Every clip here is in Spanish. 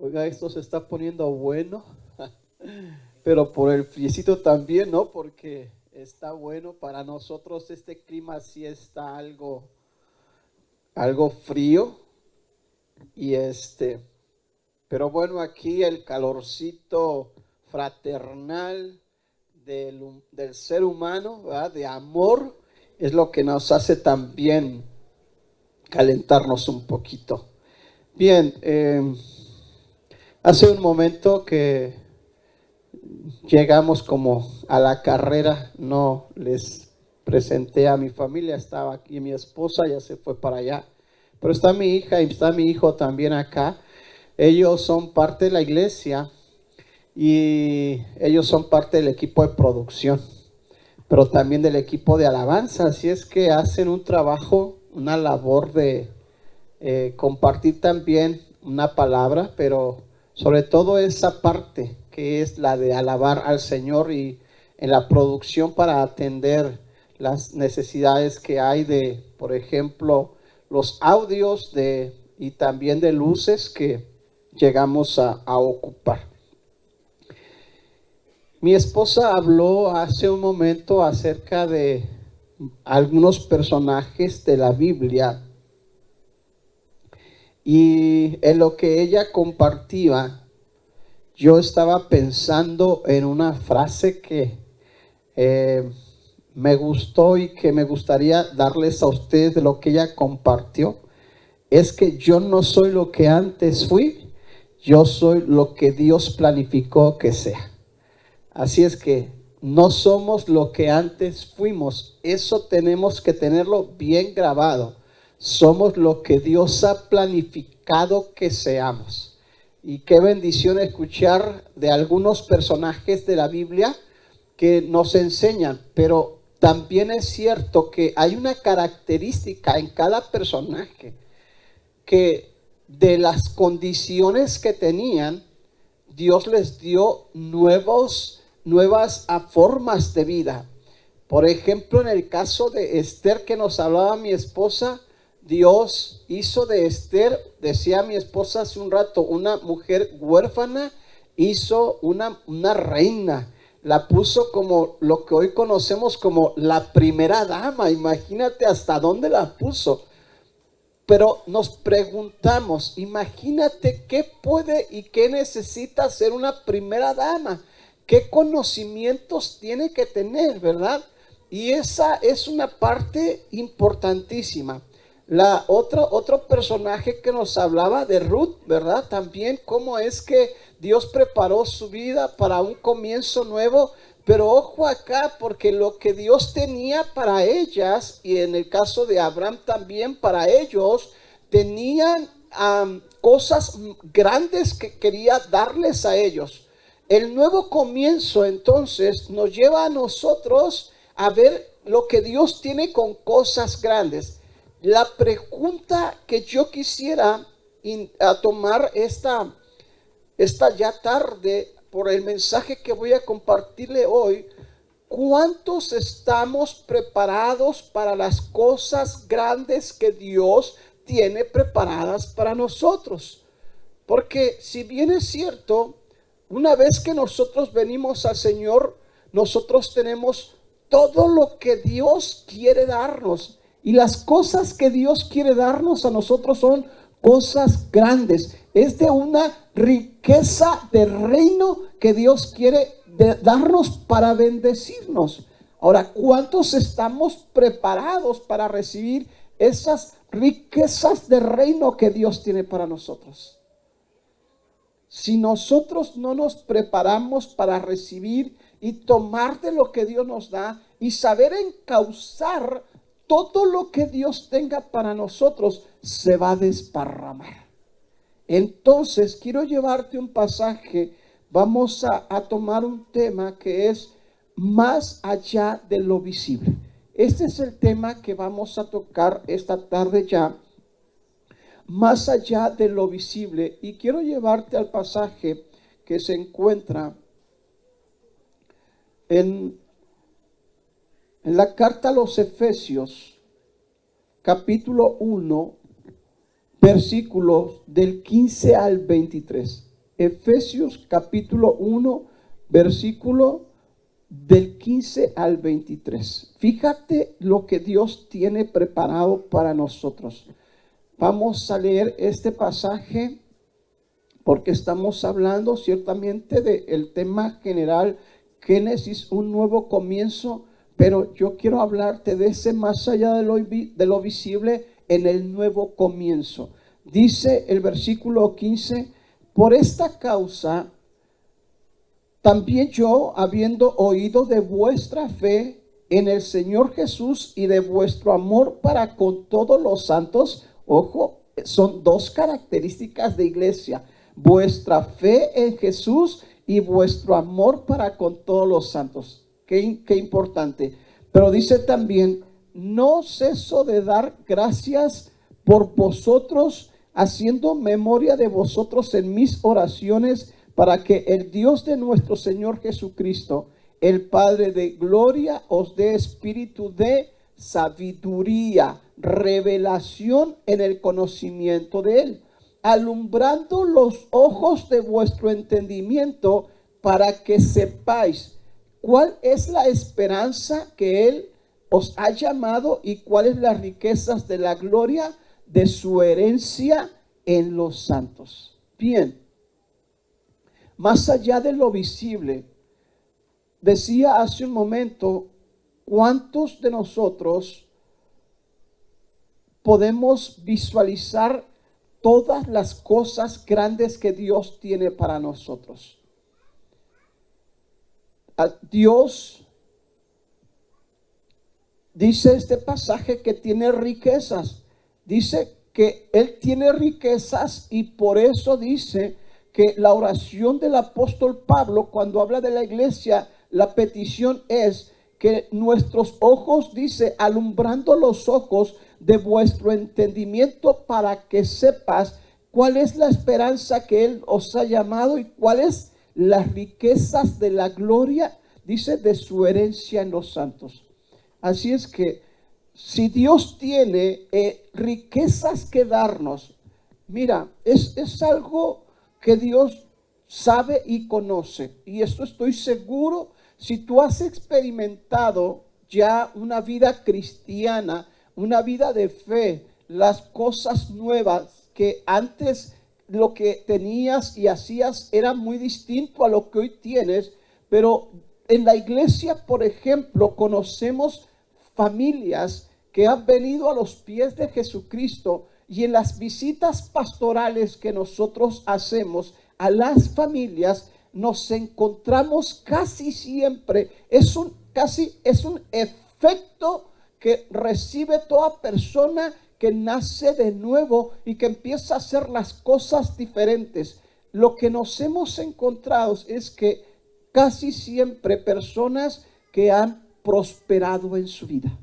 Oiga, esto se está poniendo bueno, pero por el friecito también, ¿no? Porque está bueno para nosotros. Este clima sí está algo frío y pero bueno, aquí el calorcito fraternal del ser humano, ¿verdad? De amor, es lo que nos hace también calentarnos un poquito. Bien, hace un momento que llegamos como a la carrera, no les presenté a mi familia, estaba aquí mi esposa, ya se fue para allá, pero está mi hija y está mi hijo también acá. Ellos son parte de la iglesia y ellos son parte del equipo de producción, pero también del equipo de alabanza, así es que hacen un trabajo, una labor de compartir también una palabra, pero sobre todo esa parte que es la de alabar al Señor y en la producción para atender las necesidades que hay de, por ejemplo, los audios y también de luces que llegamos a ocupar. Mi esposa habló hace un momento acerca de algunos personajes de la Biblia y en lo que ella compartía, yo estaba pensando en una frase que me gustó y que me gustaría darles a ustedes de lo que ella compartió. Es que yo no soy lo que antes fui, yo soy lo que Dios planificó que sea. Así es que no somos lo que antes fuimos. Eso tenemos que tenerlo bien grabado. Somos lo que Dios ha planificado que seamos. Y qué bendición escuchar de algunos personajes de la Biblia que nos enseñan, pero también es cierto que hay una característica en cada personaje que de las condiciones que tenían, Dios les dio nuevas formas de vida. Por ejemplo, en el caso de Esther que nos hablaba mi esposa, Dios hizo de Esther, decía mi esposa hace un rato, una mujer huérfana, hizo una reina, la puso como lo que hoy conocemos como la primera dama. Imagínate hasta dónde la puso. Pero nos preguntamos, imagínate qué puede y qué necesita ser una primera dama, qué conocimientos tiene que tener, ¿verdad? Y esa es una parte importantísima. Otro personaje que nos hablaba de Ruth, ¿verdad? También cómo es que Dios preparó su vida para un comienzo nuevo. Pero ojo acá, porque lo que Dios tenía para ellas, y en el caso de Abraham también para ellos, tenían cosas grandes que quería darles a ellos. El nuevo comienzo entonces nos lleva a nosotros a ver lo que Dios tiene con cosas grandes. La pregunta que yo quisiera tomar esta ya tarde por el mensaje que voy a compartirle hoy: ¿cuántos estamos preparados para las cosas grandes que Dios tiene preparadas para nosotros? Porque si bien es cierto, una vez que nosotros venimos al Señor, nosotros tenemos todo lo que Dios quiere darnos. Y las cosas que Dios quiere darnos a nosotros son cosas grandes. Es de una riqueza de reino que Dios quiere darnos para bendecirnos. Ahora, ¿cuántos estamos preparados para recibir esas riquezas de reino que Dios tiene para nosotros? Si nosotros no nos preparamos para recibir y tomar de lo que Dios nos da y saber encauzar todo lo que Dios tenga para nosotros, se va a desparramar. Entonces quiero llevarte un pasaje. Vamos a tomar un tema que es más allá de lo visible. Este es el tema que vamos a tocar esta tarde ya, más allá de lo visible. Y quiero llevarte al pasaje que se encuentra en la carta a los Efesios, capítulo 1, versículos del 15 al 23. Efesios capítulo 1, versículo del 15 al 23. Fíjate lo que Dios tiene preparado para nosotros. Vamos a leer este pasaje porque estamos hablando ciertamente del tema general, Génesis, un nuevo comienzo, pero yo quiero hablarte de ese más allá de lo visible en el nuevo comienzo. Dice el versículo 15, por esta causa, también yo, habiendo oído de vuestra fe en el Señor Jesús y de vuestro amor para con todos los santos, ojo, son dos características de iglesia: vuestra fe en Jesús y vuestro amor para con todos los santos. Qué importante. Pero dice también, no ceso de dar gracias por vosotros, haciendo memoria de vosotros en mis oraciones, para que el Dios de nuestro Señor Jesucristo, el Padre de gloria, os dé espíritu de sabiduría, revelación en el conocimiento de Él, alumbrando los ojos de vuestro entendimiento, para que sepáis cuál es la esperanza que Él os ha llamado y cuáles las riquezas de la gloria de su herencia en los santos. Bien, más allá de lo visible, decía hace un momento, ¿cuántos de nosotros podemos visualizar todas las cosas grandes que Dios tiene para nosotros? Dios dice este pasaje que tiene riquezas. Dice que Él tiene riquezas y por eso dice que la oración del apóstol Pablo, cuando habla de la iglesia, la petición es que nuestros ojos, dice, alumbrando los ojos de vuestro entendimiento, para que sepas cuál es la esperanza que Él os ha llamado y cuáles las riquezas de la gloria, dice, de su herencia en los santos. Así es que si Dios tiene riquezas que darnos, mira, es algo que Dios sabe y conoce. Y esto estoy seguro, si tú has experimentado ya una vida cristiana, una vida de fe, las cosas nuevas que antes lo que tenías y hacías era muy distinto a lo que hoy tienes. Pero en la iglesia, por ejemplo, conocemos familias que han venido a los pies de Jesucristo, y en las visitas pastorales que nosotros hacemos a las familias nos encontramos casi siempre, es un efecto que recibe toda persona que nace de nuevo y que empieza a hacer las cosas diferentes. Lo que nos hemos encontrado es que casi siempre personas que han prosperado en su vida.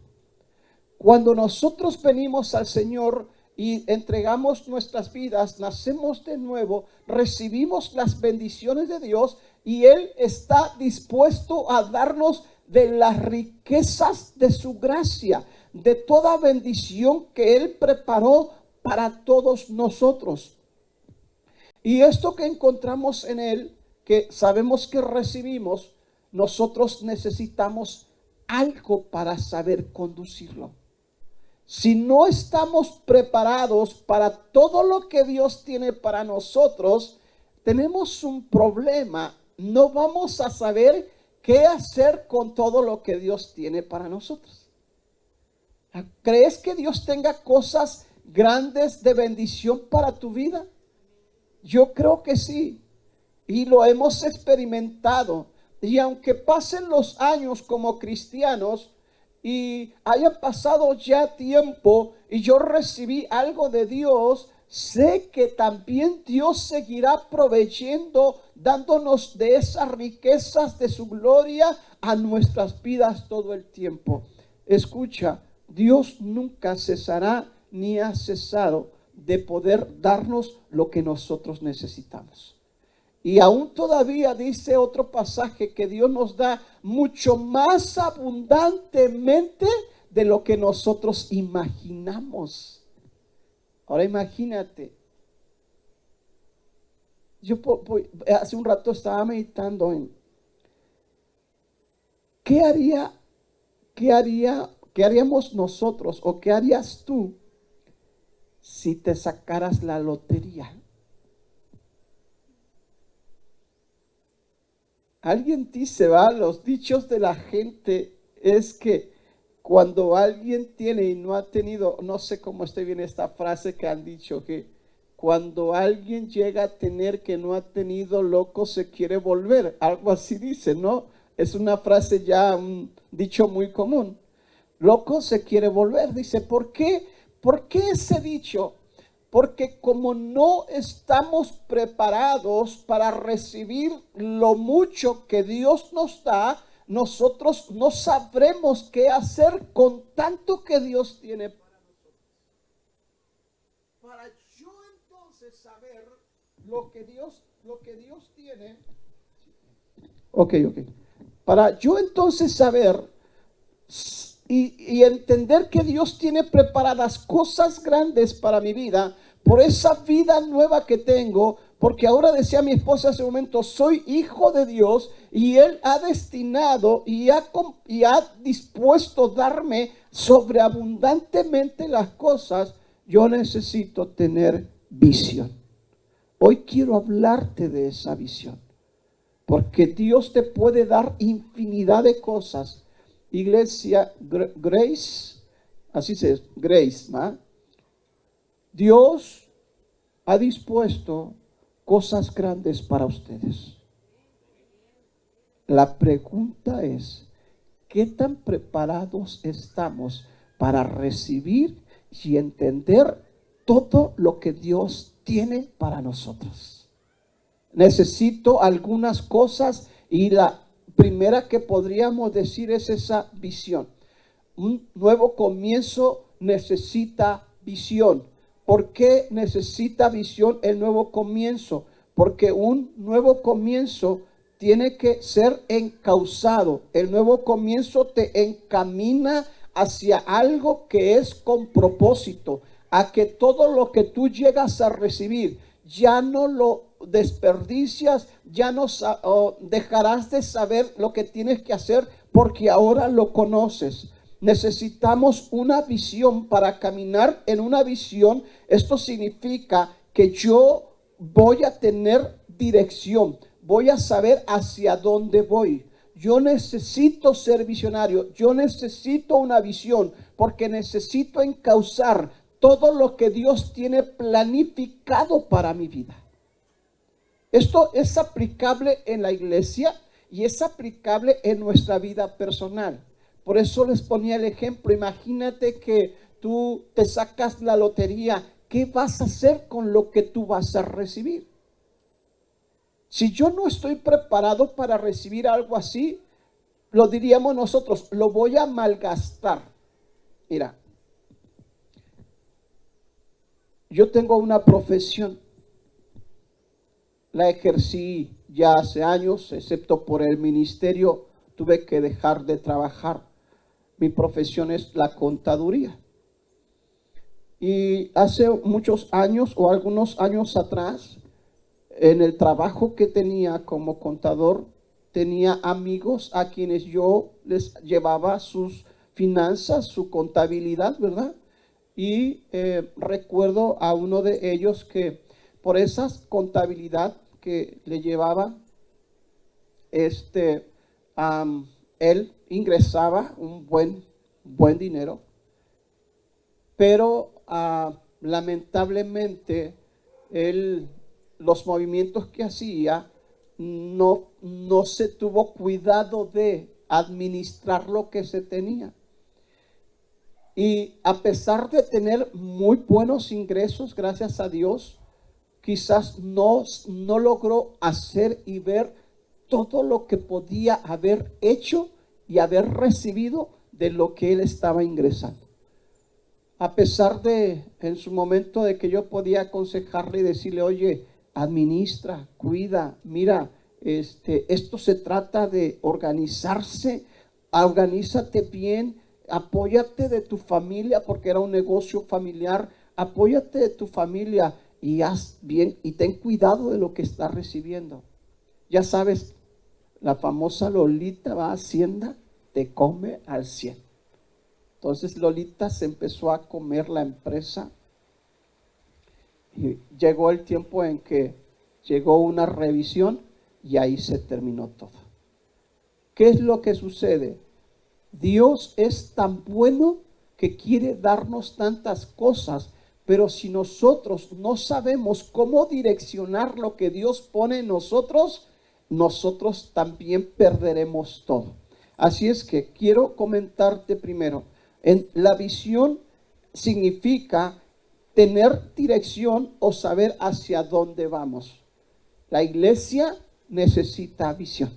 Cuando nosotros venimos al Señor y entregamos nuestras vidas, nacemos de nuevo, recibimos las bendiciones de Dios, y Él está dispuesto a darnos de las riquezas de su gracia, de toda bendición que Él preparó para todos nosotros. Y esto que encontramos en Él, que sabemos que recibimos, nosotros necesitamos algo para saber conducirlo. Si no estamos preparados para todo lo que Dios tiene para nosotros, tenemos un problema. No vamos a saber qué hacer con todo lo que Dios tiene para nosotros. ¿Crees que Dios tenga cosas grandes de bendición para tu vida? Yo creo que sí, y lo hemos experimentado. Y aunque pasen los años como cristianos y haya pasado ya tiempo y yo recibí algo de Dios, sé que también Dios seguirá proveyendo, dándonos de esas riquezas de su gloria a nuestras vidas todo el tiempo. Escucha, Dios nunca cesará ni ha cesado de poder darnos lo que nosotros necesitamos. Y aún todavía dice otro pasaje que Dios nos da mucho más abundantemente de lo que nosotros imaginamos. Ahora imagínate, Hace un rato estaba meditando en qué qué haríamos nosotros o qué harías tú si te sacaras la lotería. Alguien dice, va, los dichos de la gente es que cuando alguien tiene y no ha tenido, no sé cómo esté bien esta frase que han dicho, que cuando alguien llega a tener que no ha tenido, loco se quiere volver. Algo así dice, ¿no? Es una frase ya, un dicho muy común. Loco se quiere volver. Dice, ¿por qué? ¿Por qué ese dicho? Porque como no estamos preparados para recibir lo mucho que Dios nos da, nosotros no sabremos qué hacer con tanto que Dios tiene para nosotros. Para yo entonces saber lo que Dios tiene. Ok. Para yo entonces saber y entender que Dios tiene preparadas cosas grandes para mi vida, por esa vida nueva que tengo, porque ahora decía mi esposa hace un momento, soy hijo de Dios y Él ha destinado y ha dispuesto darme sobreabundantemente las cosas. Yo necesito tener visión. Hoy quiero hablarte de esa visión, porque Dios te puede dar infinidad de cosas. Iglesia, Grace, así se dice, Grace, ¿va? Dios ha dispuesto cosas grandes para ustedes. La pregunta es, ¿qué tan preparados estamos para recibir y entender todo lo que Dios tiene para nosotros? Necesito algunas cosas y la primera que podríamos decir es esa visión. Un nuevo comienzo necesita visión. ¿Por qué necesita visión el nuevo comienzo? Porque un nuevo comienzo tiene que ser encauzado. El nuevo comienzo te encamina hacia algo que es con propósito, a que todo lo que tú llegas a recibir ya no lo desperdicias, ya no dejarás de saber lo que tienes que hacer porque ahora lo conoces. Necesitamos una visión para caminar en una visión. Esto significa que yo voy a tener dirección, voy a saber hacia dónde voy. Yo necesito ser visionario, yo necesito una visión porque necesito encauzar todo lo que Dios tiene planificado para mi vida. Esto es aplicable en la iglesia y es aplicable en nuestra vida personal. Por eso les ponía el ejemplo. Imagínate que tú te sacas la lotería. ¿Qué vas a hacer con lo que tú vas a recibir? Si yo no estoy preparado para recibir algo así, lo diríamos nosotros, lo voy a malgastar. Mira, yo tengo una profesión. La ejercí ya hace años, excepto por el ministerio, tuve que dejar de trabajar. Mi profesión es la contaduría. Y hace muchos años o algunos años atrás, en el trabajo que tenía como contador, tenía amigos a quienes yo les llevaba sus finanzas, su contabilidad, ¿verdad? Y recuerdo a uno de ellos que por esa contabilidad que le llevaba, él ingresaba un buen dinero, pero lamentablemente los movimientos que hacía no se tuvo cuidado de administrar lo que se tenía. Y a pesar de tener muy buenos ingresos, gracias a Dios, quizás no logró hacer y ver todo lo que podía haber hecho y haber recibido de lo que él estaba ingresando. A pesar de, en su momento, de que yo podía aconsejarle y decirle, oye, administra, cuida, mira, esto se trata de organizarse, organízate bien, apóyate de tu familia, porque era un negocio familiar, apóyate de tu familia, y haz bien y ten cuidado de lo que estás recibiendo. Ya sabes, la famosa Lolita va a Hacienda, te come al 100. Entonces Lolita se empezó a comer la empresa y llegó el tiempo en que llegó una revisión y ahí se terminó todo. ¿Qué es lo que sucede? Dios es tan bueno que quiere darnos tantas cosas, pero si nosotros no sabemos cómo direccionar lo que Dios pone en nosotros, nosotros también perderemos todo. Así es que quiero comentarte primero, la visión significa tener dirección o saber hacia dónde vamos. La iglesia necesita visión.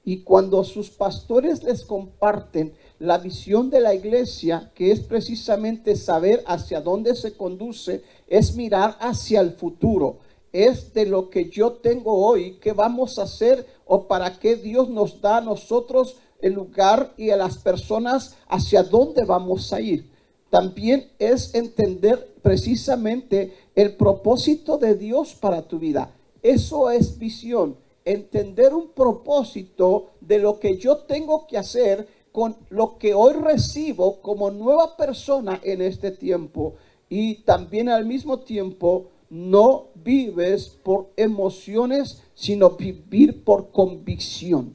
Y cuando sus pastores les comparten la visión de la iglesia, que es precisamente saber hacia dónde se conduce, es mirar hacia el futuro. Es de lo que yo tengo hoy, qué vamos a hacer o para qué Dios nos da a nosotros el lugar y a las personas hacia dónde vamos a ir. También es entender precisamente el propósito de Dios para tu vida. Eso es visión. Entender un propósito de lo que yo tengo que hacer con lo que hoy recibo como nueva persona en este tiempo. Y también al mismo tiempo no vives por emociones, sino vivir por convicción.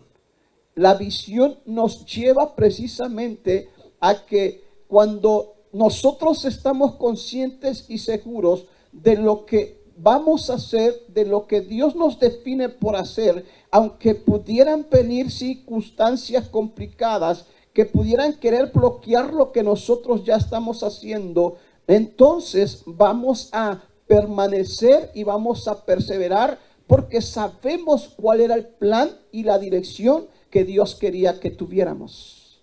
La visión nos lleva precisamente a que cuando nosotros estamos conscientes y seguros de lo que vamos a hacer, de lo que Dios nos define por hacer, aunque pudieran venir circunstancias complicadas que pudieran querer bloquear lo que nosotros ya estamos haciendo, entonces vamos a permanecer y vamos a perseverar porque sabemos cuál era el plan y la dirección que Dios quería que tuviéramos.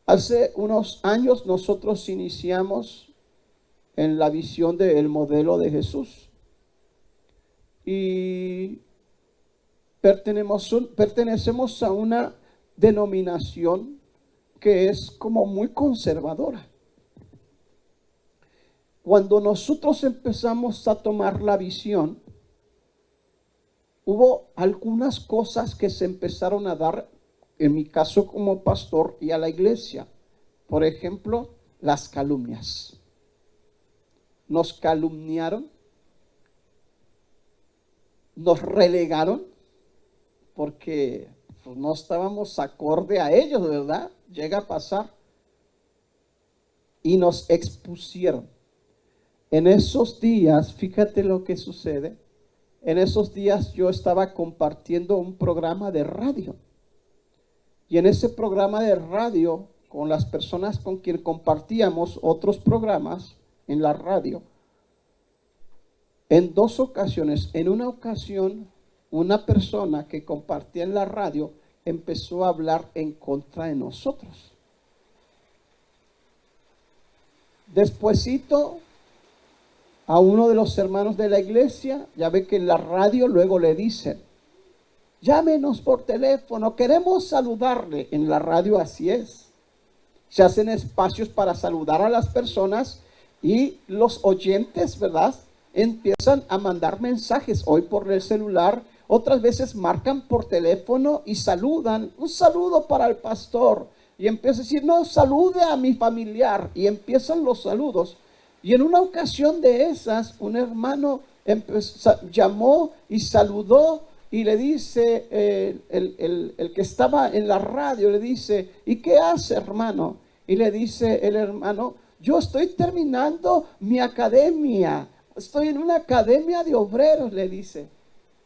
Hace unos años nosotros iniciamos en la visión del modelo de Jesús. Y pertenecemos a una denominación que es como muy conservadora. Cuando nosotros empezamos a tomar la visión, hubo algunas cosas que se empezaron a dar, en mi caso como pastor y a la iglesia. Por ejemplo, las calumnias. Nos calumniaron, nos relegaron, porque pues, no estábamos acorde a ellos, ¿verdad? Llega a pasar. Y nos expusieron. En esos días, fíjate lo que sucede. En esos días yo estaba compartiendo un programa de radio. Y en ese programa de radio, con las personas con quien compartíamos otros programas en la radio, en dos ocasiones, en una ocasión, una persona que compartía en la radio empezó a hablar en contra de nosotros. Despuésito, a uno de los hermanos de la iglesia, ya ve que en la radio luego le dicen, llámenos por teléfono, queremos saludarle. En la radio así es. Se hacen espacios para saludar a las personas y los oyentes, ¿verdad?, empiezan a mandar mensajes, hoy por el celular, otras veces marcan por teléfono y saludan, un saludo para el pastor, y empieza a decir, no, salude a mi familiar, y empiezan los saludos. Y en una ocasión de esas, un hermano llamó y saludó, y le dice, el que estaba en la radio, le dice, ¿y qué hace, hermano? Y le dice el hermano, yo estoy terminando mi academia, estoy en una academia de obreros, le dice.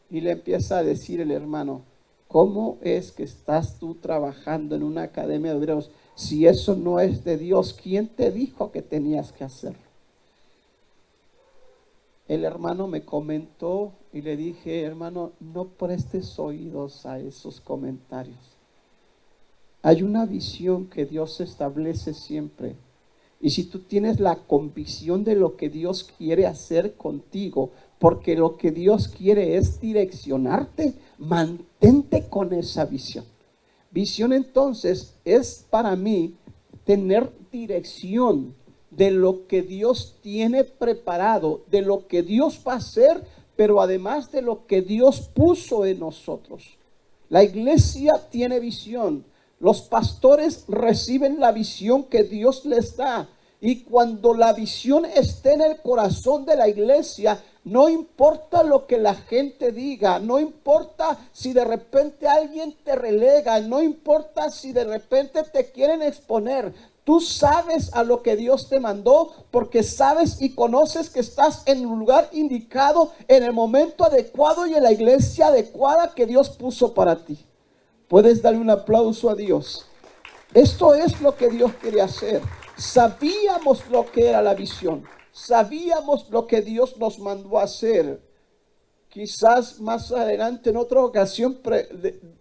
Y le empieza a decir el hermano, ¿cómo es que estás tú trabajando en una academia de obreros? Si eso no es de Dios, ¿quién te dijo que tenías que hacerlo? El hermano me comentó y le dije, hermano, no prestes oídos a esos comentarios. Hay una visión que Dios establece siempre. Y si tú tienes la convicción de lo que Dios quiere hacer contigo, porque lo que Dios quiere es direccionarte, mantente con esa visión. Visión entonces es para mí tener dirección de lo que Dios tiene preparado, de lo que Dios va a hacer, pero además de lo que Dios puso en nosotros. La iglesia tiene visión. Los pastores reciben la visión que Dios les da. Y cuando la visión esté en el corazón de la iglesia, no importa lo que la gente diga, no importa si de repente alguien te relega, no importa si de repente te quieren exponer. Tú sabes a lo que Dios te mandó, porque sabes y conoces que estás en un lugar indicado, en el momento adecuado y en la iglesia adecuada que Dios puso para ti. Puedes darle un aplauso a Dios. Esto es lo que Dios quiere hacer. Sabíamos lo que era la visión. Sabíamos lo que Dios nos mandó a hacer. Quizás más adelante en otra ocasión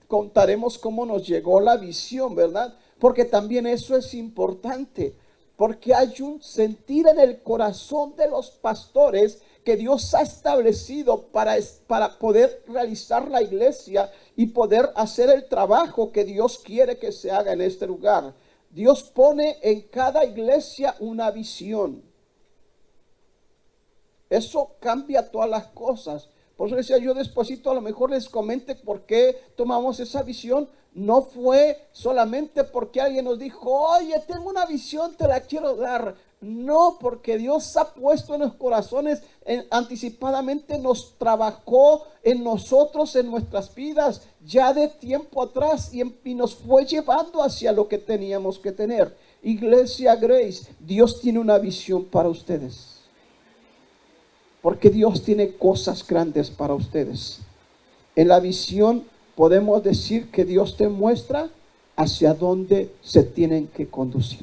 contaremos cómo nos llegó la visión, ¿verdad? Porque también eso es importante. Porque hay un sentir en el corazón de los pastores que Dios ha establecido para poder realizar la iglesia y poder hacer el trabajo que Dios quiere que se haga en este lugar. Dios pone en cada iglesia una visión. Eso cambia todas las cosas. Por eso decía yo despuesito, a lo mejor les comente por qué tomamos esa visión. No fue solamente porque alguien nos dijo, oye, tengo una visión, te la quiero dar. No, porque Dios ha puesto en los corazones, anticipadamente nos trabajó en nosotros, en nuestras vidas, ya de tiempo atrás y nos fue llevando hacia lo que teníamos que tener. Iglesia Grace, Dios tiene una visión para ustedes. Porque Dios tiene cosas grandes para ustedes. En la visión podemos decir que Dios te muestra hacia dónde se tienen que conducir.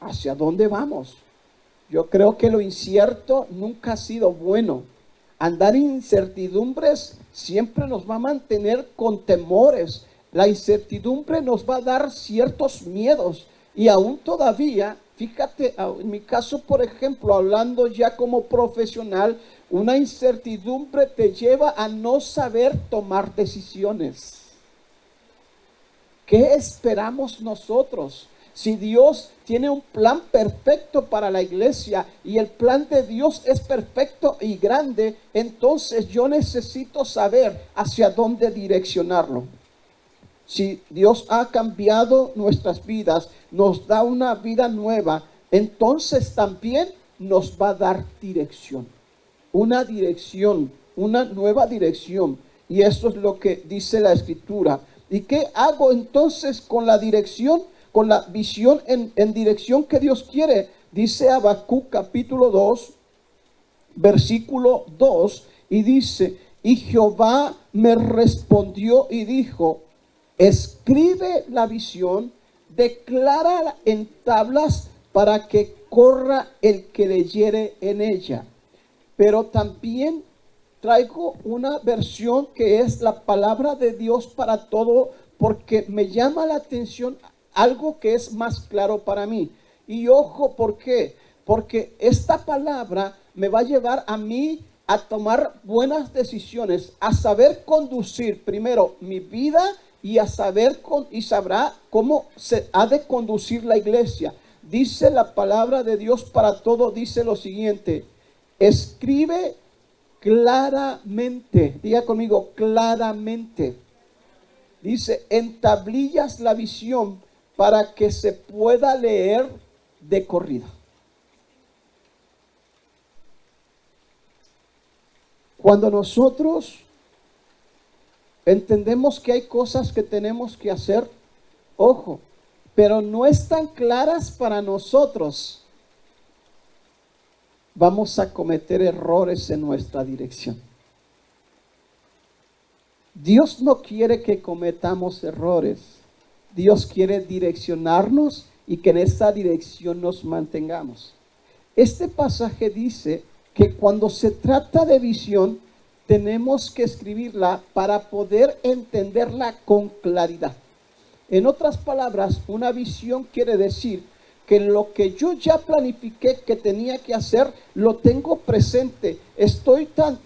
¿Hacia dónde vamos? Yo creo que lo incierto nunca ha sido bueno. Andar en incertidumbres siempre nos va a mantener con temores. La incertidumbre nos va a dar ciertos miedos. Y aún todavía, fíjate, en mi caso, por ejemplo, hablando ya como profesional, una incertidumbre te lleva a no saber tomar decisiones. ¿Qué esperamos nosotros? Si Dios tiene un plan perfecto para la iglesia y el plan de Dios es perfecto y grande, entonces yo necesito saber hacia dónde direccionarlo. Si Dios ha cambiado nuestras vidas, nos da una vida nueva, entonces también nos va a dar dirección. Una dirección, una nueva dirección. Y eso es lo que dice la Escritura. ¿Y qué hago entonces con la dirección? Con la visión en dirección que Dios quiere. Dice Habacuc capítulo 2, versículo 2, y dice, y Jehová me respondió y dijo, escribe la visión, declárala en tablas para que corra el que leyere en ella. Pero también traigo una versión que es la palabra de Dios para todo, porque me llama la atención algo que es más claro para mí. Y ojo, ¿por qué? Porque esta palabra me va a llevar a mí a tomar buenas decisiones, a saber conducir primero mi vida y a saber y sabrá cómo se ha de conducir la iglesia. Dice la palabra de Dios para todo, dice lo siguiente, escribe claramente, diga conmigo, claramente. Dice, entablillas la visión para que se pueda leer de corrido. Cuando nosotros entendemos que hay cosas que tenemos que hacer, ojo, pero no están claras para nosotros, vamos a cometer errores en nuestra dirección. Dios no quiere que cometamos errores. Dios quiere direccionarnos y que en esa dirección nos mantengamos. Este pasaje dice que cuando se trata de visión, tenemos que escribirla para poder entenderla con claridad. En otras palabras, una visión quiere decir que lo que yo ya planifiqué que tenía que hacer, lo tengo presente. Estoy tan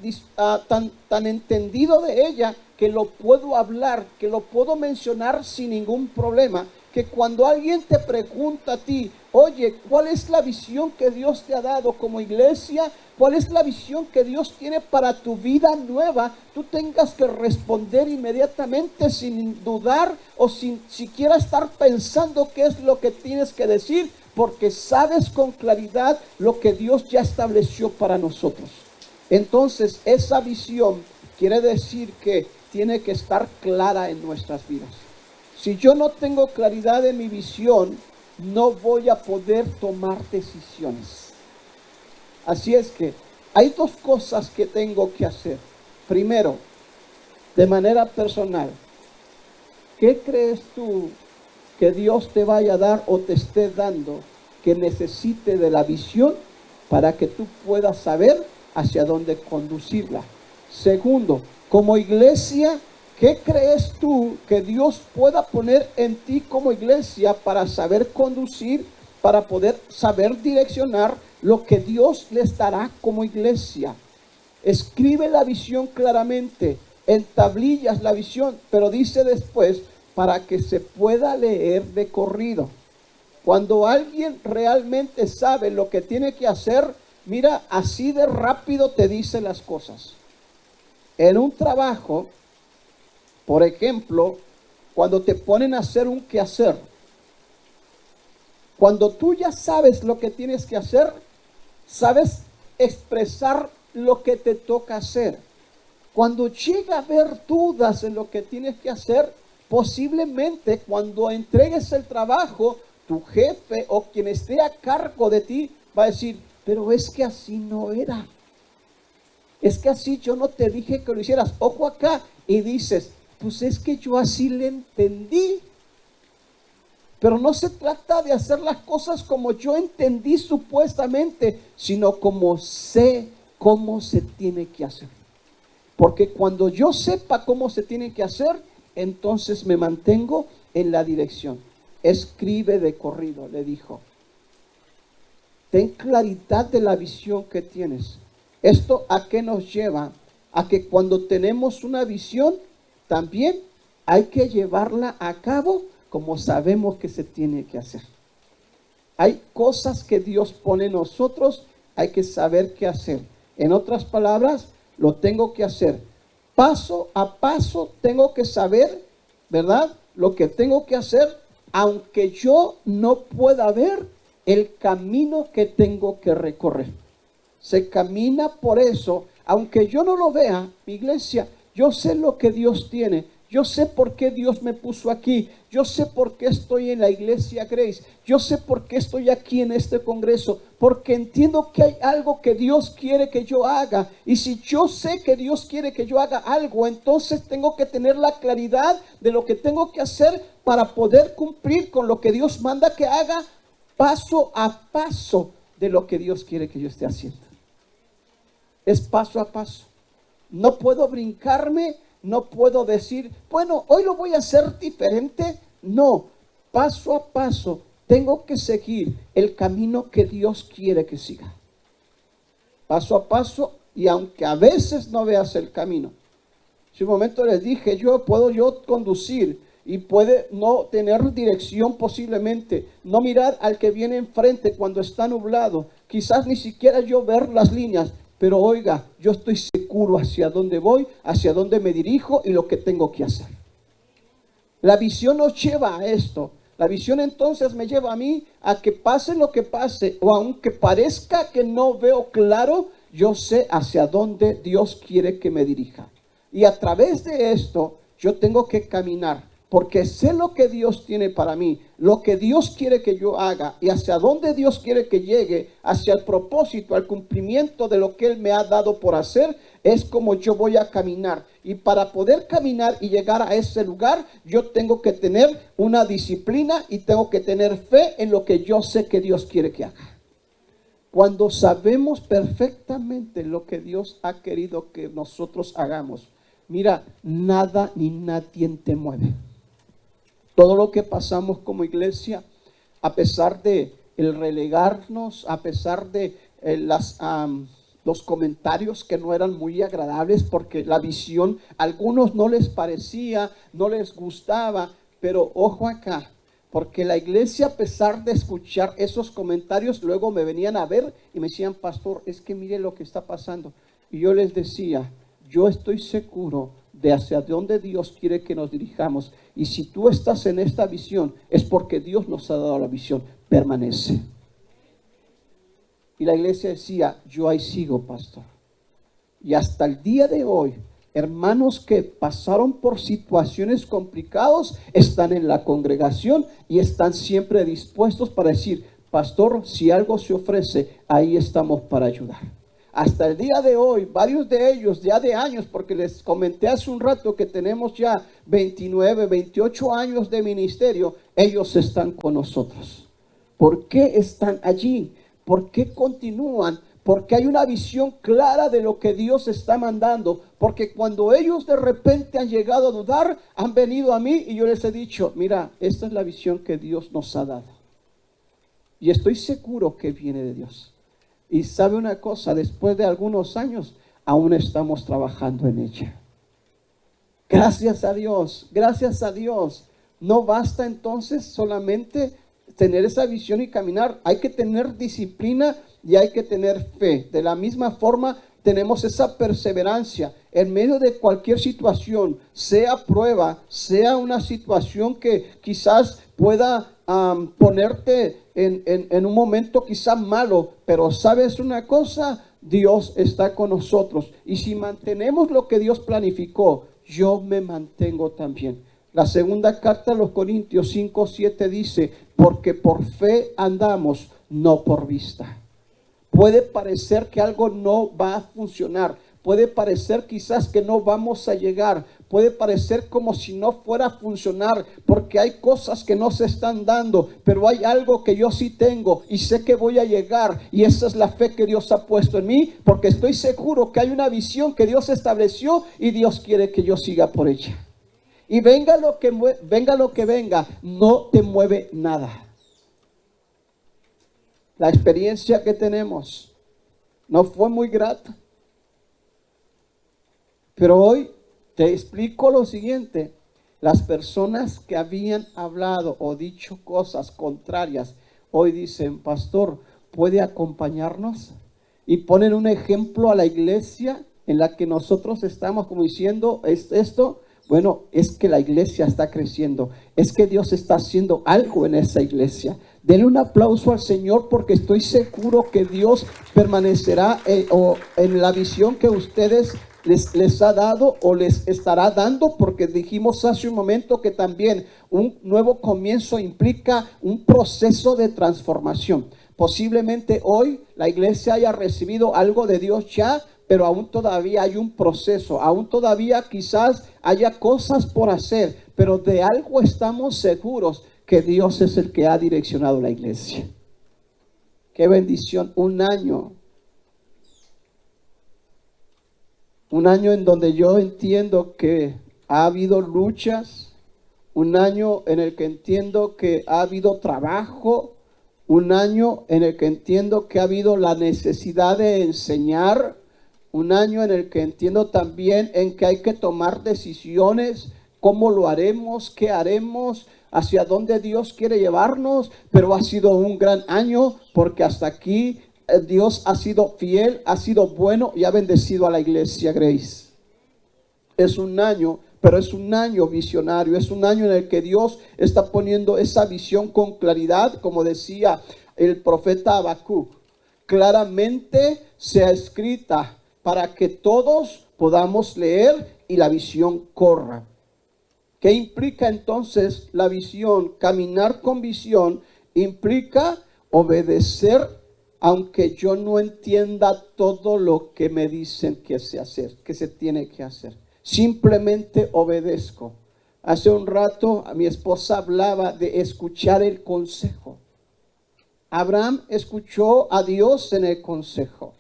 entendido de ella que lo puedo hablar, que lo puedo mencionar sin ningún problema, que cuando alguien te pregunta a ti, oye, ¿cuál es la visión que Dios te ha dado como iglesia? ¿Cuál es la visión que Dios tiene para tu vida nueva? Tú tengas que responder inmediatamente sin dudar o sin siquiera estar pensando qué es lo que tienes que decir, porque sabes con claridad lo que Dios ya estableció para nosotros. Entonces, esa visión quiere decir que tiene que estar clara en nuestras vidas. Si yo no tengo claridad en mi visión, no voy a poder tomar decisiones. Así es que hay dos cosas que tengo que hacer. Primero, de manera personal, ¿qué crees tú que Dios te vaya a dar o te esté dando que necesite de la visión para que tú puedas saber hacia dónde conducirla? Segundo, como iglesia, ¿qué crees tú que Dios pueda poner en ti como iglesia para saber conducir, para poder saber direccionar lo que Dios les dará como iglesia? Escribe la visión claramente, en tablillas la visión, pero dice después para que se pueda leer de corrido. Cuando alguien realmente sabe lo que tiene que hacer, mira, así de rápido te dice las cosas. En un trabajo, por ejemplo, cuando te ponen a hacer un quehacer, cuando tú ya sabes lo que tienes que hacer, sabes expresar lo que te toca hacer. Cuando llega a haber dudas en lo que tienes que hacer, posiblemente cuando entregues el trabajo, tu jefe o quien esté a cargo de ti va a decir, pero es que así no era. Es que así yo no te dije que lo hicieras. Ojo acá, y dices, pues es que yo así le entendí. Pero no se trata de hacer las cosas como yo entendí supuestamente, sino como sé cómo se tiene que hacer. Porque cuando yo sepa cómo se tiene que hacer, entonces me mantengo en la dirección. Escribe de corrido, le dijo. Ten claridad de la visión que tienes. ¿Esto a qué nos lleva? A que cuando tenemos una visión, también hay que llevarla a cabo como sabemos que se tiene que hacer. Hay cosas que Dios pone en nosotros, hay que saber qué hacer. En otras palabras, lo tengo que hacer. Paso a paso tengo que saber, ¿verdad? Lo que tengo que hacer, aunque yo no pueda ver el camino que tengo que recorrer. Se camina por eso, aunque yo no lo vea, mi iglesia, yo sé lo que Dios tiene. Yo sé por qué Dios me puso aquí. Yo sé por qué estoy en la iglesia Grace. Yo sé por qué estoy aquí en este congreso. Porque entiendo que hay algo que Dios quiere que yo haga. Y si yo sé que Dios quiere que yo haga algo, entonces tengo que tener la claridad de lo que tengo que hacer para poder cumplir con lo que Dios manda que haga, paso a paso de lo que Dios quiere que yo esté haciendo. Es paso a paso. No puedo brincarme. No puedo decir, bueno, hoy lo voy a hacer diferente. No, paso a paso tengo que seguir el camino que Dios quiere que siga. Paso a paso, y aunque a veces no veas el camino. Si un momento les dije, puedo conducir y puede no tener dirección posiblemente, no mirar al que viene enfrente cuando está nublado, quizás ni siquiera yo ver las líneas. Pero oiga, yo estoy seguro hacia dónde voy, hacia dónde me dirijo y lo que tengo que hacer. La visión nos lleva a esto. La visión entonces me lleva a mí a que pase lo que pase, o aunque parezca que no veo claro, yo sé hacia dónde Dios quiere que me dirija. Y a través de esto yo tengo que caminar, porque sé lo que Dios tiene para mí, lo que Dios quiere que yo haga y hacia dónde Dios quiere que llegue, hacia el propósito, al cumplimiento de lo que Él me ha dado por hacer, es como yo voy a caminar. Y para poder caminar y llegar a ese lugar, yo tengo que tener una disciplina y tengo que tener fe en lo que yo sé que Dios quiere que haga. Cuando sabemos perfectamente lo que Dios ha querido que nosotros hagamos, mira, nada ni nadie te mueve. Todo lo que pasamos como iglesia, a pesar de el relegarnos, a pesar de los comentarios que no eran muy agradables, porque la visión a algunos no les parecía, no les gustaba, pero ojo acá, Porque la iglesia, a pesar de escuchar esos comentarios, luego me venían a ver y me decían, pastor, es que mire lo que está pasando. Y yo les decía, yo estoy seguro de hacia dónde Dios quiere que nos dirijamos. Y si tú estás en esta visión, es porque Dios nos ha dado la visión. Permanece. Y la iglesia decía, yo ahí sigo, pastor. Y hasta el día de hoy, hermanos que pasaron por situaciones complicadas están en la congregación y están siempre dispuestos para decir, pastor, si algo se ofrece, ahí estamos para ayudar. Hasta el día de hoy, varios de ellos ya de años, porque les comenté hace un rato que tenemos ya 29, 28 años de ministerio, ellos están con nosotros. ¿Por qué están allí? ¿Por qué continúan? Porque hay una visión clara de lo que Dios está mandando. Porque cuando ellos de repente han llegado a dudar, han venido a mí y yo les he dicho, mira, esta es la visión que Dios nos ha dado. Y estoy seguro que viene de Dios. Y sabe una cosa, después de algunos años, aún estamos trabajando en ella. Gracias a Dios, gracias a Dios. No basta entonces solamente tener esa visión y caminar. Hay que tener disciplina y hay que tener fe. De la misma forma, tenemos esa perseverancia en medio de cualquier situación, sea prueba, sea una situación que quizás pueda ponerte en un momento quizás malo, pero sabes una cosa, Dios está con nosotros. Y si mantenemos lo que Dios planificó, yo me mantengo también. La segunda carta a los Corintios 5:7 dice, porque por fe andamos, no por vista. Puede parecer que algo no va a funcionar. Puede parecer quizás que no vamos a llegar. Puede parecer como si no fuera a funcionar porque hay cosas que no se están dando. Pero hay algo que yo sí tengo y sé que voy a llegar. Y esa es la fe que Dios ha puesto en mí porque estoy seguro que hay una visión que Dios estableció y Dios quiere que yo siga por ella. Y venga lo que venga, no te mueve nada. La experiencia que tenemos no fue muy grata. Pero hoy te explico lo siguiente. Las personas que habían hablado o dicho cosas contrarias, hoy dicen, pastor, ¿puede acompañarnos? Y ponen un ejemplo a la iglesia en la que nosotros estamos como diciendo, ¿es esto? Bueno, es que la iglesia está creciendo. Es que Dios está haciendo algo en esa iglesia. Denle un aplauso al Señor porque estoy seguro que Dios permanecerá en la visión que ustedes les ha dado o les estará dando, porque dijimos hace un momento que también un nuevo comienzo implica un proceso de transformación. Posiblemente hoy la iglesia haya recibido algo de Dios ya, pero aún todavía hay un proceso, aún todavía quizás haya cosas por hacer, pero de algo estamos seguros, que Dios es el que ha direccionado la iglesia. Qué bendición, un año en donde yo entiendo que ha habido luchas, un año en el que entiendo que ha habido trabajo, un año en el que entiendo que ha habido la necesidad de enseñar, un año en el que entiendo también en que hay que tomar decisiones, cómo lo haremos, qué haremos, hacia dónde Dios quiere llevarnos, pero ha sido un gran año porque hasta aquí Dios ha sido fiel, ha sido bueno y ha bendecido a la iglesia Grace. Es un año, pero es un año visionario, es un año en el que Dios está poniendo esa visión con claridad, como decía el profeta Habacuc, claramente sea escrita para que todos podamos leer y la visión corra. ¿Qué implica entonces la visión? Caminar con visión implica obedecer aunque yo no entienda todo lo que me dicen que se tiene que hacer. Simplemente obedezco. Hace un rato a mi esposa hablaba de escuchar el consejo. Abraham escuchó a Dios en el consejo.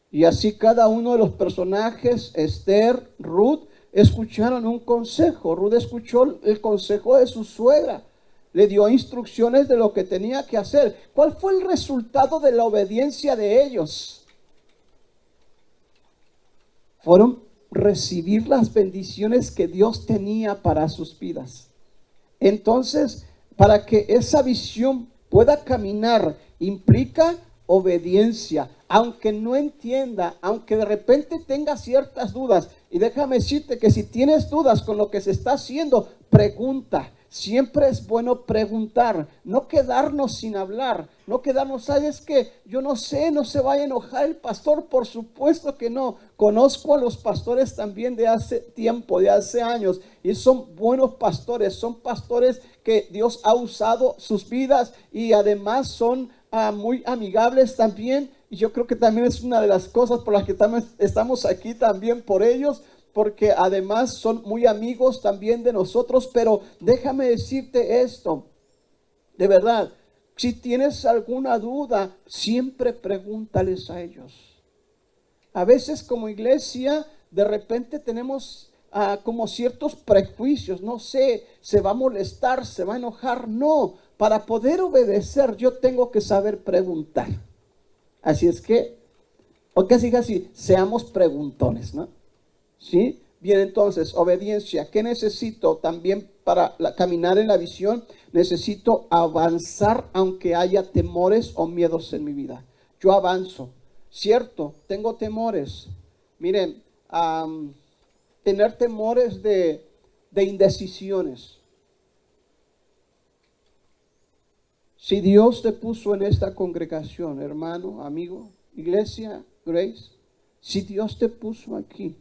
Y así cada uno de los personajes, Esther, Ruth, escucharon un consejo. Ruth escuchó el consejo de su suegra. Le dio instrucciones de lo que tenía que hacer. ¿Cuál fue el resultado de la obediencia de ellos? Fueron recibir las bendiciones que Dios tenía para sus vidas. Entonces, para que esa visión pueda caminar, implica obediencia. Aunque no entienda, aunque de repente tenga ciertas dudas, y déjame decirte que si tienes dudas con lo que se está haciendo, pregunta. Siempre es bueno preguntar, no quedarnos sin hablar, no quedarnos, ¿sabes qué? Yo no sé, no se vaya a enojar el pastor, por supuesto que no. Conozco a los pastores también de hace tiempo, de hace años, y son buenos pastores, son pastores que Dios ha usado sus vidas y además son muy amigables también. Y yo creo que también es una de las cosas por las que estamos aquí también por ellos, porque además son muy amigos también de nosotros. Pero déjame decirte esto, de verdad, si tienes alguna duda, siempre pregúntales a ellos. A veces como iglesia, de repente tenemos como ciertos prejuicios, no sé, se va a molestar, se va a enojar. No, para poder obedecer yo tengo que saber preguntar. Así es que, o casi casi, seamos preguntones, ¿no? ¿Sí? Bien, entonces, obediencia. ¿Qué necesito también para caminar en la visión? Necesito avanzar aunque haya temores o miedos en mi vida. Yo avanzo. Cierto, tengo temores. Miren, tener temores de indecisiones. Si Dios te puso en esta congregación, hermano, amigo, iglesia, Grace, si Dios te puso aquí,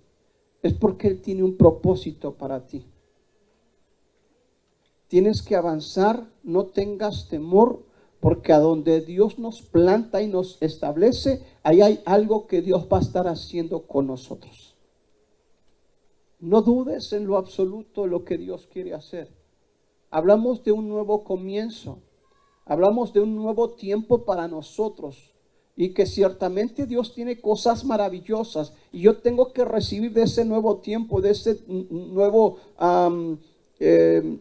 es porque Él tiene un propósito para ti. Tienes que avanzar, no tengas temor, porque a donde Dios nos planta y nos establece, ahí hay algo que Dios va a estar haciendo con nosotros. No dudes en lo absoluto lo que Dios quiere hacer. Hablamos de un nuevo comienzo, hablamos de un nuevo tiempo para nosotros. Y que ciertamente Dios tiene cosas maravillosas. Y yo tengo que recibir de ese nuevo tiempo, de ese nuevo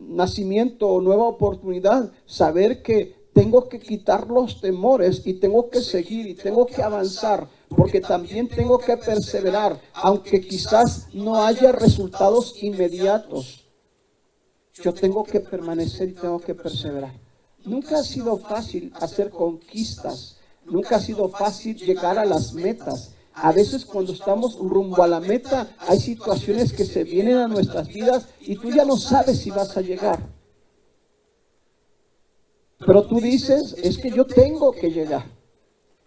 nacimiento, nueva oportunidad. Saber que tengo que quitar los temores y tengo que seguir y tengo que avanzar. Porque también tengo que perseverar, aunque quizás no haya resultados inmediatos. Yo tengo que permanecer y tengo que perseverar. Nunca ha sido fácil hacer conquistas. Nunca ha sido fácil llegar a las metas. A veces cuando estamos rumbo a la meta, hay situaciones que se vienen a nuestras vidas y tú ya no sabes si vas a llegar. Pero tú dices, es que yo tengo que llegar.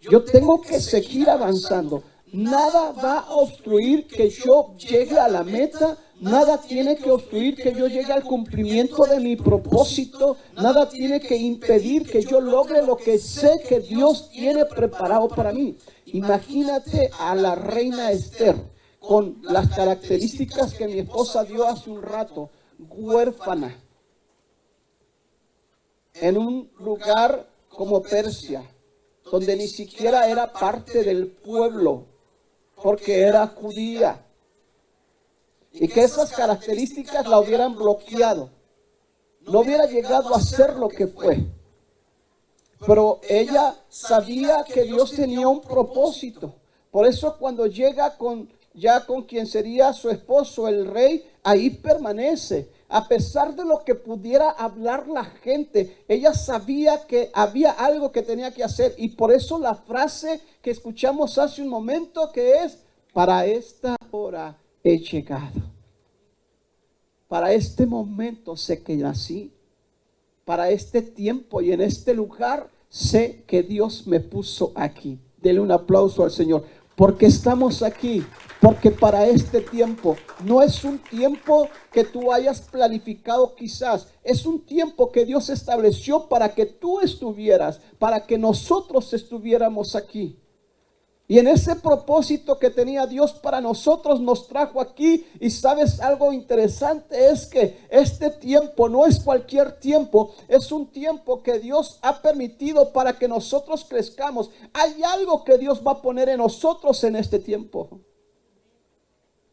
Yo tengo que seguir avanzando. Nada va a obstruir que yo llegue a la meta. Nada tiene que obstruir que yo llegue al cumplimiento de mi propósito. Nada tiene que impedir que yo logre lo que sé que Dios tiene preparado para mí. Imagínate a la reina Esther con las características que mi esposa dio hace un rato. Huérfana. En un lugar como Persia, donde ni siquiera era parte del pueblo, porque era judía. Y que esas características la hubieran bloqueado. No hubiera llegado a ser lo que fue. Pero ella sabía que Dios tenía un propósito. Por eso cuando llega con quien sería su esposo, el rey, ahí permanece. A pesar de lo que pudiera hablar la gente, ella sabía que había algo que tenía que hacer. Y por eso la frase que escuchamos hace un momento, que es: para esta hora he llegado. Para este momento sé que nací. Para este tiempo y en este lugar sé que Dios me puso aquí. Dele un aplauso al Señor. Porque estamos aquí. Porque para este tiempo no es un tiempo que tú hayas planificado quizás. Es un tiempo que Dios estableció para que tú estuvieras, para que nosotros estuviéramos aquí. Y en ese propósito que tenía Dios para nosotros nos trajo aquí. Y sabes, algo interesante es que este tiempo no es cualquier tiempo. Es un tiempo que Dios ha permitido para que nosotros crezcamos. Hay algo que Dios va a poner en nosotros en este tiempo.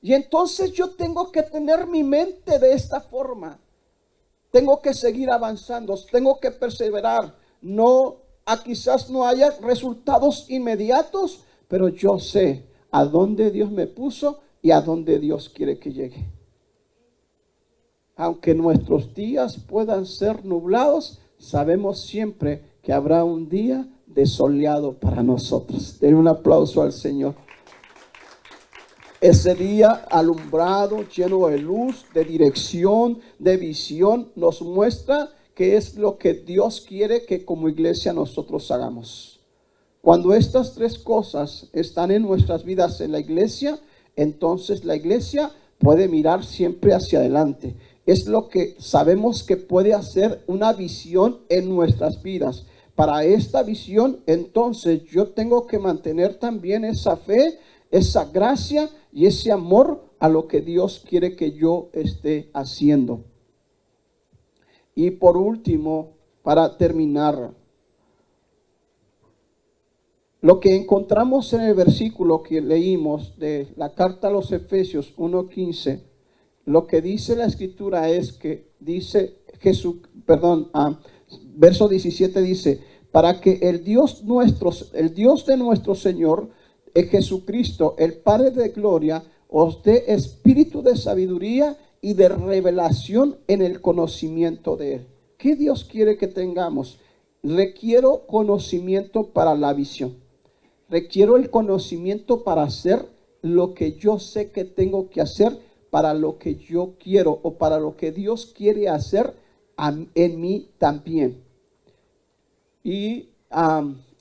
Y entonces yo tengo que tener mi mente de esta forma. Tengo que seguir avanzando, tengo que perseverar. Quizás no haya resultados inmediatos, pero yo sé a dónde Dios me puso y a dónde Dios quiere que llegue. aunque nuestros días puedan ser nublados, sabemos siempre que habrá un día de soleado para nosotros. Den un aplauso al Señor. Ese día alumbrado, lleno de luz, de dirección, de visión, nos muestra qué es lo que Dios quiere que como iglesia nosotros hagamos. Cuando estas tres cosas están en nuestras vidas en la iglesia, entonces la iglesia puede mirar siempre hacia adelante. Es lo que sabemos que puede hacer una visión en nuestras vidas. Para esta visión, entonces yo tengo que mantener también esa fe, esa gracia y ese amor a lo que Dios quiere que yo esté haciendo. Y por último, para terminar, lo que encontramos en el versículo que leímos de la carta a los Efesios 1:15, lo que dice la escritura es que dice verso 17 dice, para que el Dios de nuestro Señor, Jesucristo, el Padre de gloria, os dé espíritu de sabiduría y de revelación en el conocimiento de Él. ¿Qué Dios quiere que tengamos? Requiero conocimiento para la visión. Requiero el conocimiento para hacer lo que yo sé que tengo que hacer, para lo que yo quiero o para lo que Dios quiere hacer en mí también. Y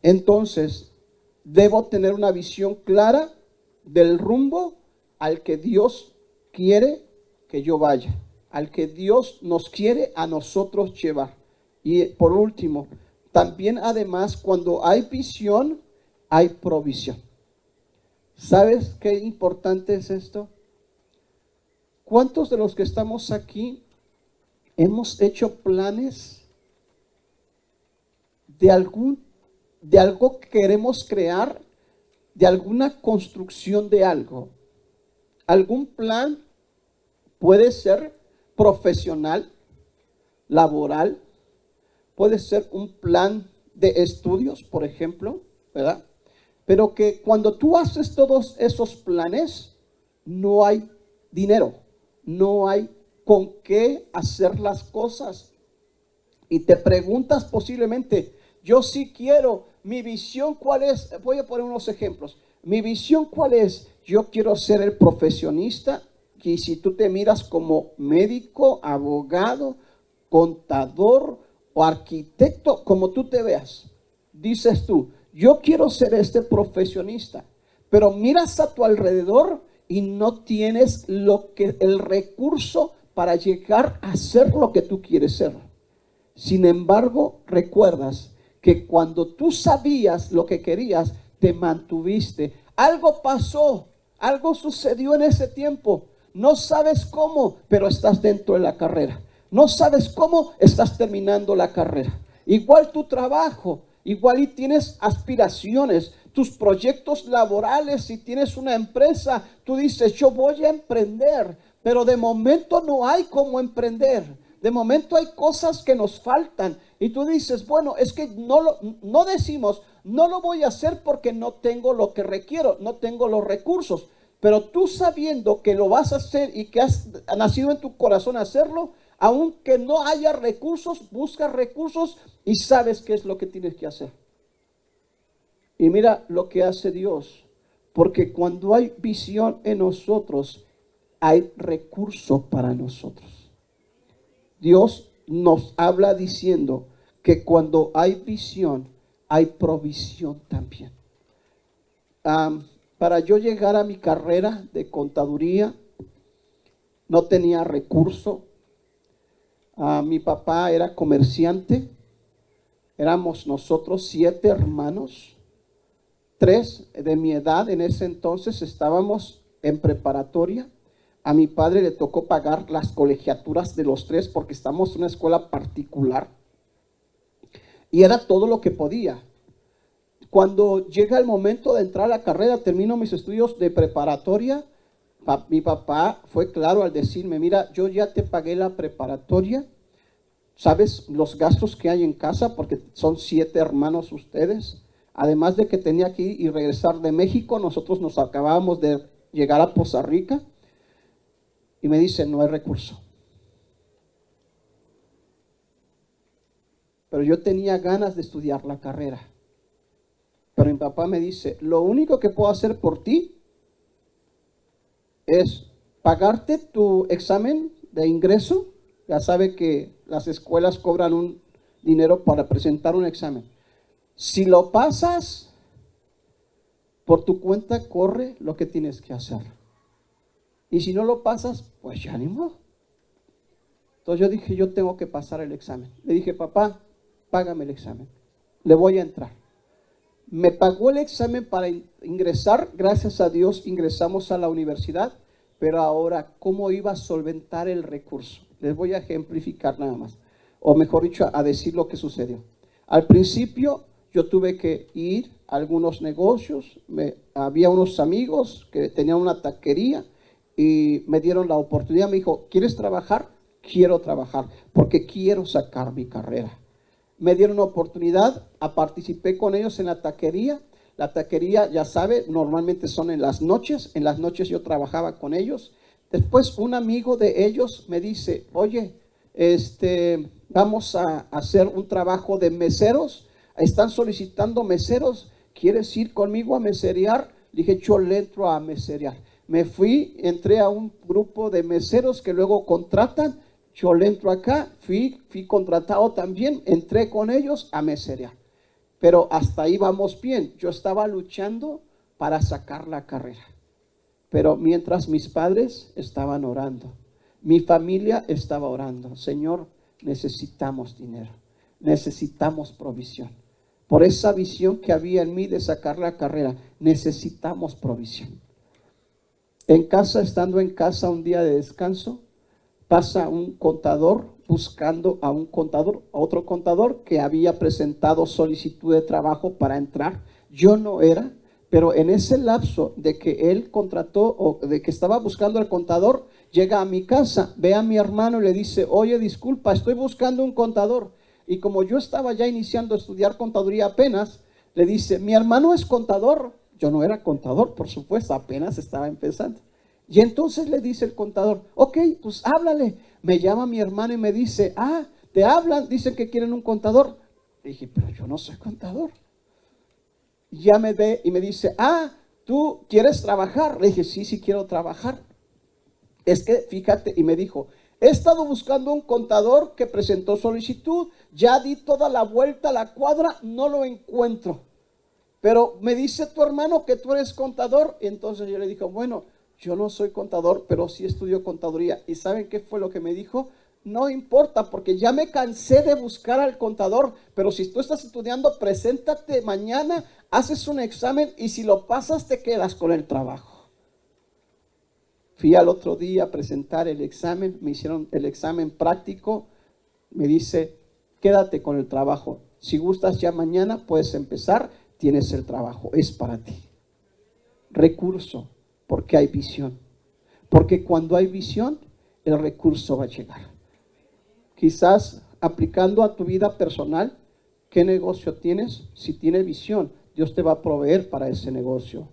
entonces debo tener una visión clara del rumbo al que Dios quiere que yo vaya, al que Dios nos quiere a nosotros llevar. Y por último, también además cuando hay visión, hay provisión. ¿Sabes qué importante es esto? ¿Cuántos de los que estamos aquí hemos hecho planes de algo que queremos crear, de alguna construcción de algo? Algún plan puede ser profesional, laboral, puede ser un plan de estudios, por ejemplo, ¿verdad? Pero que cuando tú haces todos esos planes, no hay dinero, no hay con qué hacer las cosas. Y te preguntas posiblemente, yo sí quiero, mi visión ¿cuál es? Voy a poner unos ejemplos. Mi visión ¿cuál es? Yo quiero ser el profesionista, que si tú te miras como médico, abogado, contador o arquitecto, como tú te veas, dices tú, yo quiero ser este profesionista, pero miras a tu alrededor y no tienes el recurso para llegar a ser lo que tú quieres ser. Sin embargo, recuerdas que cuando tú sabías lo que querías, te mantuviste. Algo pasó, algo sucedió en ese tiempo. No sabes cómo, pero estás dentro de la carrera. No sabes cómo, estás terminando la carrera. Igual tu trabajo, igual y tienes aspiraciones, tus proyectos laborales, si tienes una empresa, tú dices, yo voy a emprender, pero de momento no hay cómo emprender. De momento hay cosas que nos faltan y tú dices, bueno, es que no decimos, no lo voy a hacer porque no tengo lo que requiero, no tengo los recursos. Pero tú sabiendo que lo vas a hacer y que has nacido en tu corazón hacerlo, aunque no haya recursos, buscas recursos y sabes qué es lo que tienes que hacer. Y mira lo que hace Dios, porque cuando hay visión en nosotros, hay recurso para nosotros. Dios nos habla diciendo que cuando hay visión, hay provisión también. Para yo llegar a mi carrera de contaduría, no tenía recurso. Mi papá era comerciante. Éramos nosotros 7 hermanos. 3 de mi edad en ese entonces estábamos en preparatoria. A mi padre le tocó pagar las colegiaturas de los 3 porque estamos en una escuela particular. Y era todo lo que podía. Cuando llega el momento de entrar a la carrera, termino mis estudios de preparatoria. Mi papá fue claro al decirme, mira, yo ya te pagué la preparatoria. ¿Sabes los gastos que hay en casa? Porque son 7 hermanos ustedes. Además de que tenía que ir y regresar de México, nosotros nos acabábamos de llegar a Poza Rica. Y me dice, no hay recurso. pero yo tenía ganas de estudiar la carrera. Pero mi papá me dice, lo único que puedo hacer por ti es pagarte tu examen de ingreso. Ya sabe que las escuelas cobran un dinero para presentar un examen. Si lo pasas, por tu cuenta corre lo que tienes que hacer. Y si no lo pasas, pues ya ni modo. Entonces yo dije, yo tengo que pasar el examen. Le dije, papá, págame el examen. Le voy a entrar. Me pagó el examen para ingresar. Gracias a Dios ingresamos a la universidad. Pero ahora, ¿cómo iba a solventar el recurso? Les voy a ejemplificar nada más. O mejor dicho, a decir lo que sucedió. Al principio, yo tuve que ir a algunos negocios. Había unos amigos que tenían una taquería y me dieron la oportunidad. Me dijo, ¿quieres trabajar? Quiero trabajar porque quiero sacar mi carrera. Me dieron una oportunidad, participé con ellos en la taquería. La taquería, ya sabe, normalmente son en las noches. En las noches yo trabajaba con ellos. Después un amigo de ellos me dice, oye, vamos a hacer un trabajo de meseros. Están solicitando meseros. ¿Quieres ir conmigo a meserear? Le dije, yo le entro a meserear. Me fui, entré a un grupo de meseros que luego contratan. Yo le entro acá, fui contratado también, entré con ellos a meserear. Pero hasta ahí vamos bien. Yo estaba luchando para sacar la carrera. Pero mientras mis padres estaban orando, mi familia estaba orando. Señor, necesitamos dinero, necesitamos provisión. Por esa visión que había en mí de sacar la carrera, necesitamos provisión. En casa, estando en casa un día de descanso, pasa un contador buscando a otro contador que había presentado solicitud de trabajo para entrar. Yo no era, pero en ese lapso de que él contrató o de que estaba buscando al contador, llega a mi casa, ve a mi hermano y le dice, oye, disculpa, estoy buscando un contador. Y como yo estaba ya iniciando a estudiar contaduría apenas, le dice, mi hermano es contador. Yo no era contador, por supuesto, apenas estaba empezando. Y entonces le dice el contador, ok, pues háblale. Me llama mi hermano y me dice, te hablan, dicen que quieren un contador. Le dije, pero yo no soy contador. Ya me ve y me dice, ¿tú quieres trabajar? Le dije, sí quiero trabajar. Es que, fíjate, y me dijo, he estado buscando un contador que presentó solicitud, ya di toda la vuelta a la cuadra, no lo encuentro. Pero me dice tu hermano que tú eres contador. Y entonces yo le dije, bueno, yo no soy contador, pero sí estudio contaduría. ¿Y saben qué fue lo que me dijo? No importa, porque ya me cansé de buscar al contador, pero si tú estás estudiando, preséntate mañana, haces un examen y si lo pasas te quedas con el trabajo. Fui al otro día a presentar el examen, me hicieron el examen práctico, me dice, quédate con el trabajo. Si gustas ya mañana puedes empezar, tienes el trabajo, es para ti. Recurso. Porque hay visión. Porque cuando hay visión, el recurso va a llegar. Quizás aplicando a tu vida personal, ¿qué negocio tienes? Si tienes visión, Dios te va a proveer para ese negocio.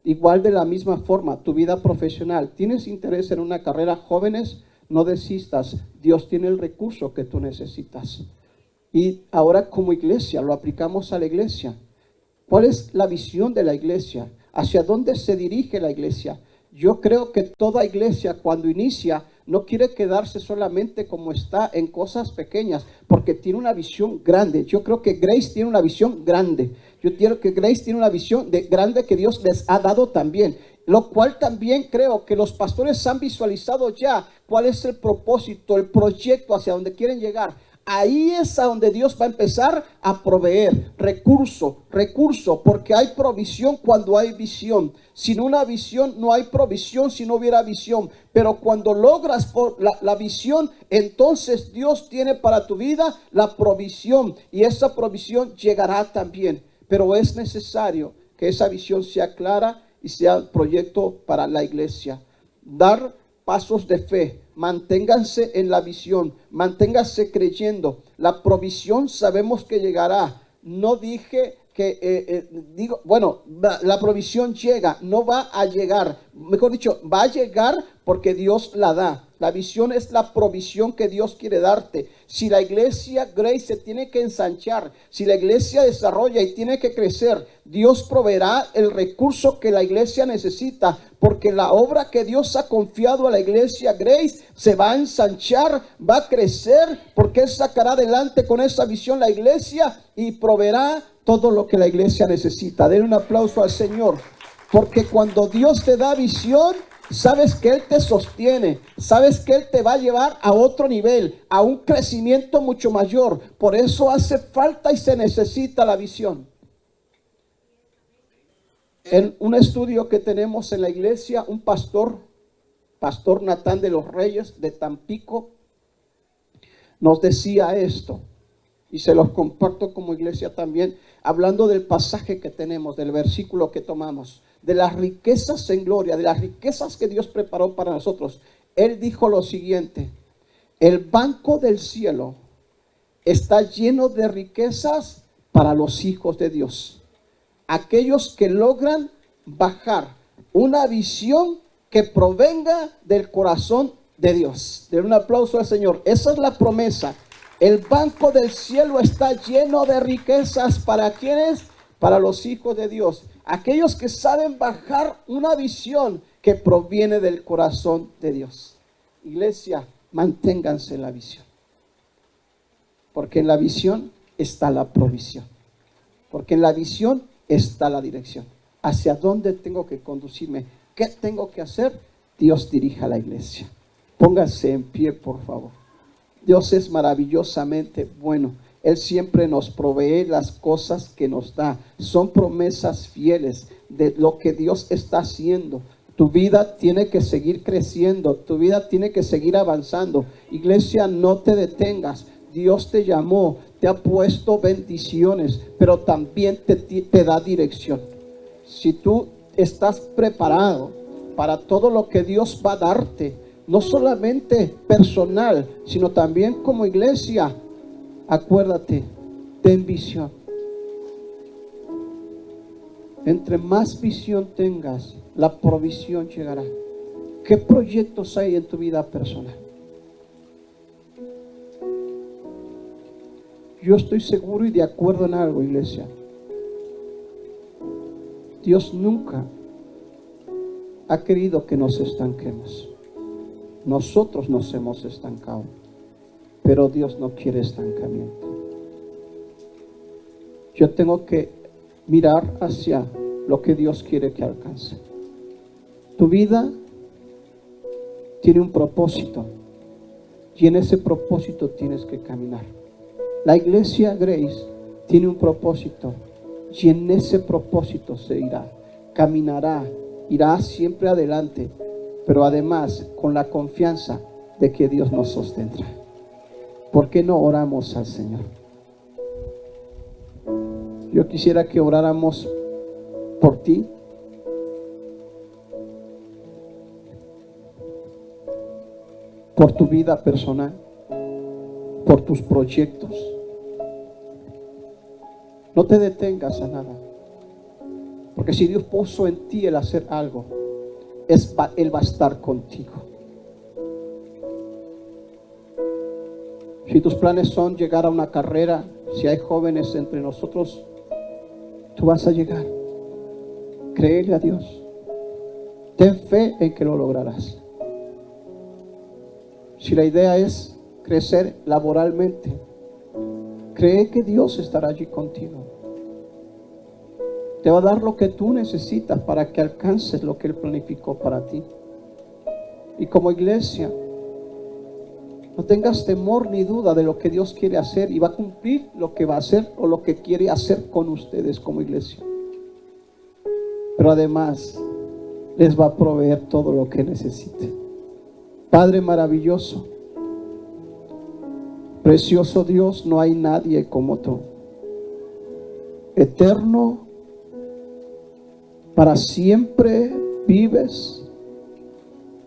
Igual de la misma forma, tu vida profesional. ¿Tienes interés en una carrera? Jóvenes, no desistas. Dios tiene el recurso que tú necesitas. Y ahora como iglesia, lo aplicamos a la iglesia. ¿Cuál es la visión de la iglesia? ¿Hacia dónde se dirige la iglesia? Yo creo que toda iglesia cuando inicia no quiere quedarse solamente como está en cosas pequeñas, porque tiene una visión grande. Yo creo que Grace tiene una visión grande. Yo quiero que Grace tiene una visión grande que Dios les ha dado también. Lo cual también creo que los pastores han visualizado ya cuál es el propósito, el proyecto hacia donde quieren llegar. Ahí es a donde Dios va a empezar a proveer recurso, porque hay provisión cuando hay visión. Sin una visión no hay provisión si no hubiera visión. Pero cuando logras la visión, entonces Dios tiene para tu vida la provisión. Y esa provisión llegará también. Pero es necesario que esa visión sea clara y sea el proyecto para la iglesia. Dar pasos de fe. Manténganse en la visión, manténganse creyendo. La provisión sabemos que llegará. No dije que, la provisión llega, no va a llegar. Mejor dicho, va a llegar porque Dios la da. La visión es la provisión que Dios quiere darte. Si la iglesia Grace se tiene que ensanchar, si la iglesia desarrolla y tiene que crecer, Dios proveerá el recurso que la iglesia necesita, porque la obra que Dios ha confiado a la iglesia Grace se va a ensanchar, va a crecer, porque Él sacará adelante con esa visión la iglesia y proveerá todo lo que la iglesia necesita. Den un aplauso al Señor, porque cuando Dios te da visión, sabes que Él te sostiene, sabes que Él te va a llevar a otro nivel, a un crecimiento mucho mayor. Por eso hace falta y se necesita la visión. En un estudio que tenemos en la iglesia, un pastor Natán de los Reyes de Tampico, nos decía esto, y se los comparto como iglesia también, hablando del pasaje que tenemos, del versículo que tomamos, de las riquezas en gloria, de las riquezas que Dios preparó para nosotros. Él dijo lo siguiente: el banco del cielo está lleno de riquezas para los hijos de Dios, aquellos que logran bajar una visión que provenga del corazón de Dios. Den un aplauso al Señor. Esa es la promesa. El banco del cielo está lleno de riquezas. ¿Para quiénes? Para los hijos de Dios. Aquellos que saben bajar una visión que proviene del corazón de Dios. Iglesia, manténganse en la visión. Porque en la visión está la provisión. Porque en la visión está la dirección. ¿Hacia dónde tengo que conducirme? ¿Qué tengo que hacer? Dios dirija a la iglesia. Pónganse en pie, por favor. Dios es maravillosamente bueno. Él siempre nos provee las cosas que nos da. Son promesas fieles de lo que Dios está haciendo. Tu vida tiene que seguir creciendo. Tu vida tiene que seguir avanzando. Iglesia, no te detengas. Dios te llamó, te ha puesto bendiciones, pero también te da dirección. Si tú estás preparado para todo lo que Dios va a darte, no solamente personal, sino también como iglesia, acuérdate, ten visión. Entre más visión tengas, la provisión llegará. ¿Qué proyectos hay en tu vida personal? Yo estoy seguro y de acuerdo en algo, iglesia. Dios nunca ha querido que nos estanquemos. Nosotros nos hemos estancado, pero Dios no quiere estancamiento. Yo tengo que mirar hacia lo que Dios quiere que alcance. Tu vida tiene un propósito y en ese propósito tienes que caminar. La iglesia Grace tiene un propósito y en ese propósito se irá, caminará, irá siempre adelante, pero además con la confianza de que Dios nos sostendrá. ¿Por qué no oramos al Señor? Yo quisiera que oráramos por ti, por tu vida personal, por tus proyectos. No te detengas a nada, porque si Dios puso en ti el hacer algo, Él va a estar contigo. Si tus planes son llegar a una carrera, si hay jóvenes entre nosotros, tú vas a llegar. Créele a Dios. Ten fe en que lo lograrás. Si la idea es crecer laboralmente, cree que Dios estará allí contigo. Te va a dar lo que tú necesitas para que alcances lo que Él planificó para ti. Y como iglesia, no tengas temor ni duda de lo que Dios quiere hacer y va a cumplir lo que va a hacer o lo que quiere hacer con ustedes como iglesia. Pero además les va a proveer todo lo que necesiten. Padre maravilloso, precioso Dios, no hay nadie como tú. Eterno, para siempre vives.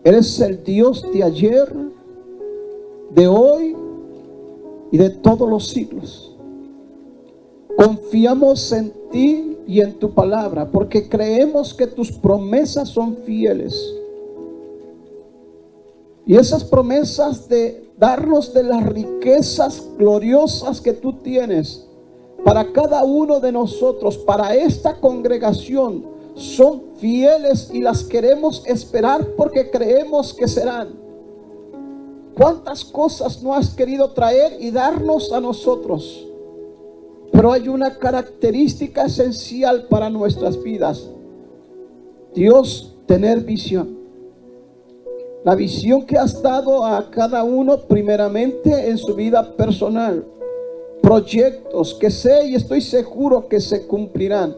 Eres el Dios de ayer, de hoy y de todos los siglos. Confiamos en ti y en tu palabra, porque creemos que tus promesas son fieles. Y esas promesas de darnos de las riquezas gloriosas que tú tienes para cada uno de nosotros, para esta congregación, son fieles y las queremos esperar porque creemos que serán. ¿Cuántas cosas no has querido traer y darnos a nosotros? Pero hay una característica esencial para nuestras vidas. Dios, tener visión. La visión que has dado a cada uno primeramente en su vida personal. Proyectos que sé y estoy seguro que se cumplirán.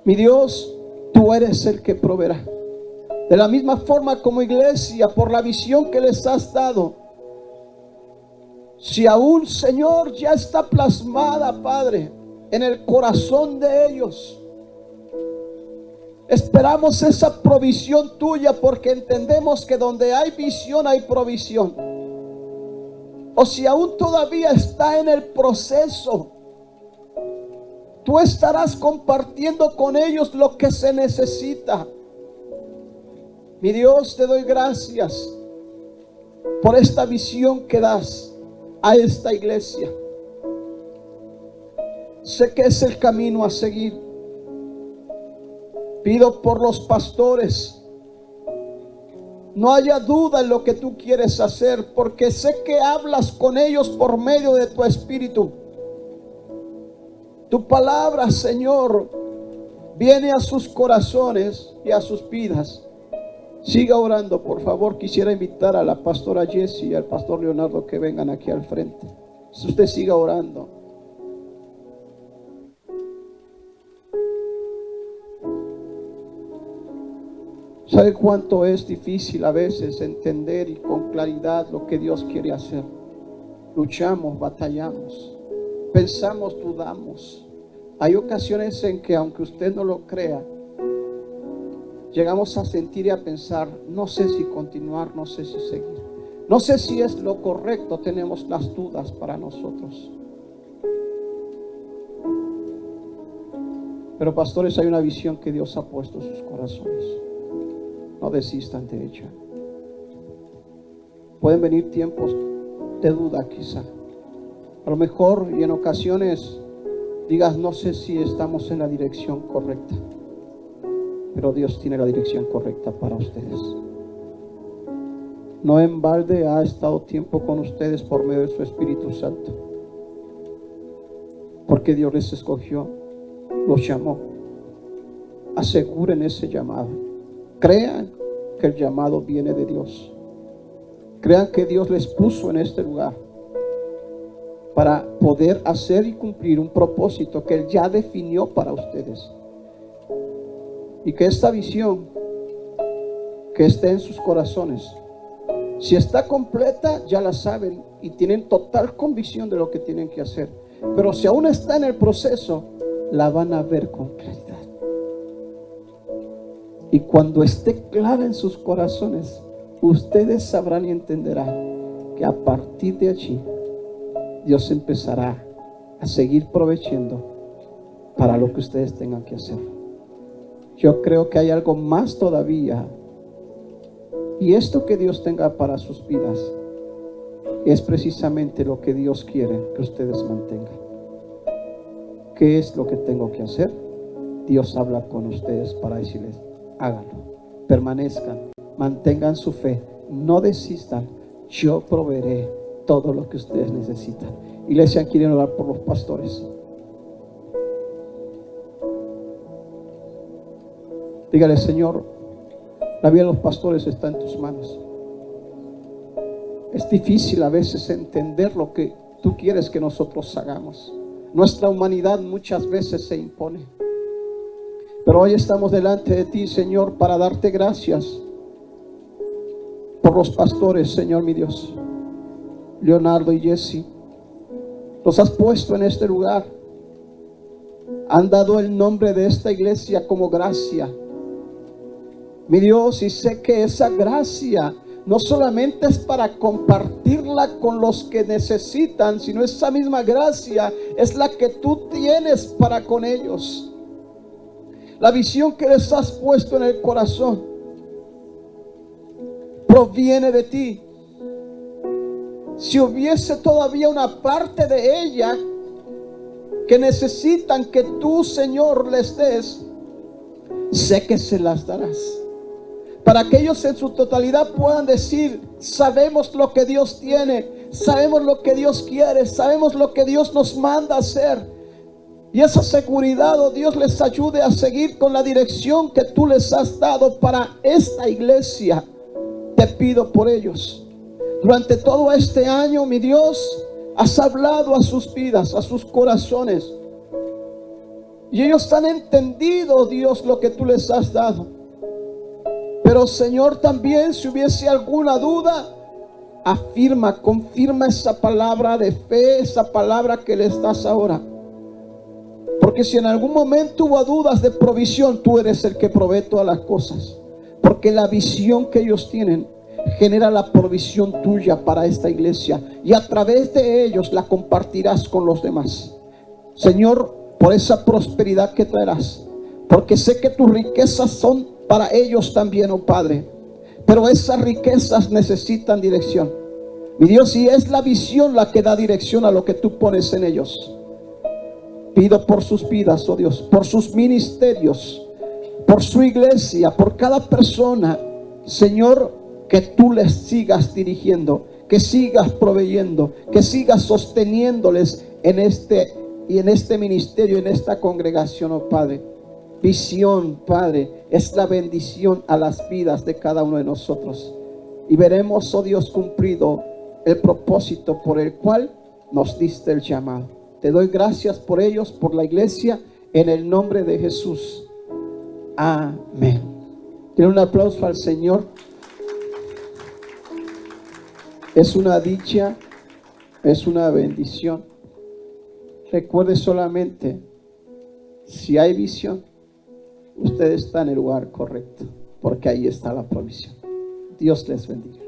Mi Dios, tú eres el que proveerá. De la misma forma como iglesia, por la visión que les has dado. Si aún, Señor, ya está plasmada, Padre, en el corazón de ellos, esperamos esa provisión tuya, porque entendemos que donde hay visión hay provisión. O si aún todavía está en el proceso, tú estarás compartiendo con ellos lo que se necesita. Mi Dios, te doy gracias por esta visión que das a esta iglesia. Sé que es el camino a seguir. Pido por los pastores. No haya duda en lo que tú quieres hacer, porque sé que hablas con ellos por medio de tu Espíritu. Tu palabra, Señor, viene a sus corazones y a sus vidas. Siga orando, por favor. Quisiera invitar a la pastora Jessie y al pastor Leonardo que vengan aquí al frente. Si usted siga orando. ¿Sabe cuánto es difícil a veces entender y con claridad lo que Dios quiere hacer? Luchamos, batallamos, pensamos, dudamos. Hay ocasiones en que, aunque usted no lo crea, llegamos a sentir y a pensar, no sé si continuar, no sé si seguir, no sé si es lo correcto. Tenemos las dudas para nosotros. Pero pastores, hay una visión que Dios ha puesto en sus corazones. No desistan de ella. Pueden venir tiempos de duda quizá. A lo mejor y en ocasiones digas, no sé si estamos en la dirección correcta. Pero Dios tiene la dirección correcta para ustedes. No en balde ha estado tiempo con ustedes por medio de su Espíritu Santo. Porque Dios les escogió, los llamó. Aseguren ese llamado. Crean que el llamado viene de Dios. Crean que Dios les puso en este lugar para poder hacer y cumplir un propósito que Él ya definió para ustedes. Y que esta visión que esté en sus corazones, si está completa, ya la saben y tienen total convicción de lo que tienen que hacer. Pero si aún está en el proceso, la van a ver con claridad. Y cuando esté clara en sus corazones, ustedes sabrán y entenderán que a partir de allí, Dios empezará a seguir proveyendo para lo que ustedes tengan que hacer. Yo creo que hay algo más todavía. Y esto que Dios tenga para sus vidas es precisamente lo que Dios quiere que ustedes mantengan. ¿Qué es lo que tengo que hacer? Dios habla con ustedes para decirles, háganlo, permanezcan, mantengan su fe, no desistan. Yo proveeré todo lo que ustedes necesitan. Iglesia, quieren orar por los pastores. Dígale, Señor, la vida de los pastores está en tus manos. Es difícil a veces entender lo que tú quieres que nosotros hagamos. Nuestra humanidad muchas veces se impone. Pero hoy estamos delante de ti, Señor, para darte gracias por los pastores, Señor mi Dios. Leonardo y Jessie, los has puesto en este lugar. Han dado el nombre de esta iglesia como gracia. Mi Dios, y sé que esa gracia no solamente es para compartirla con los que necesitan, sino esa misma gracia es la que tú tienes para con ellos. La visión que les has puesto en el corazón proviene de ti. Si hubiese todavía una parte de ella que necesitan que tú, Señor, les des, sé que se las darás. Para que ellos en su totalidad puedan decir: sabemos lo que Dios tiene, sabemos lo que Dios quiere, sabemos lo que Dios nos manda hacer. Y esa seguridad, oh Dios, les ayude a seguir con la dirección que tú les has dado para esta iglesia. Te pido por ellos. Durante todo este año, mi Dios, has hablado a sus vidas, a sus corazones. Y ellos han entendido, Dios, lo que tú les has dado. Pero, Señor, también si hubiese alguna duda, afirma, confirma esa palabra de fe, esa palabra que les das ahora. Porque si en algún momento hubo dudas de provisión, tú eres el que provee todas las cosas. Porque la visión que ellos tienen genera la provisión tuya para esta iglesia. Y a través de ellos la compartirás con los demás. Señor, por esa prosperidad que traerás. Porque sé que tus riquezas son para ellos también, oh Padre. Pero esas riquezas necesitan dirección. Mi Dios, y es la visión la que da dirección a lo que tú pones en ellos. Pido por sus vidas, oh Dios, por sus ministerios, por su iglesia, por cada persona, Señor, que tú les sigas dirigiendo, que sigas proveyendo, que sigas sosteniéndoles en este ministerio, en esta congregación, oh Padre. Visión, Padre, es la bendición a las vidas de cada uno de nosotros. Y veremos, oh Dios, cumplido el propósito por el cual nos diste el llamado. Te doy gracias por ellos, por la iglesia, en el nombre de Jesús. Amén. Tiene un aplauso al Señor. Es una dicha, es una bendición. Recuerde solamente, si hay visión, usted está en el lugar correcto, porque ahí está la provisión. Dios les bendiga.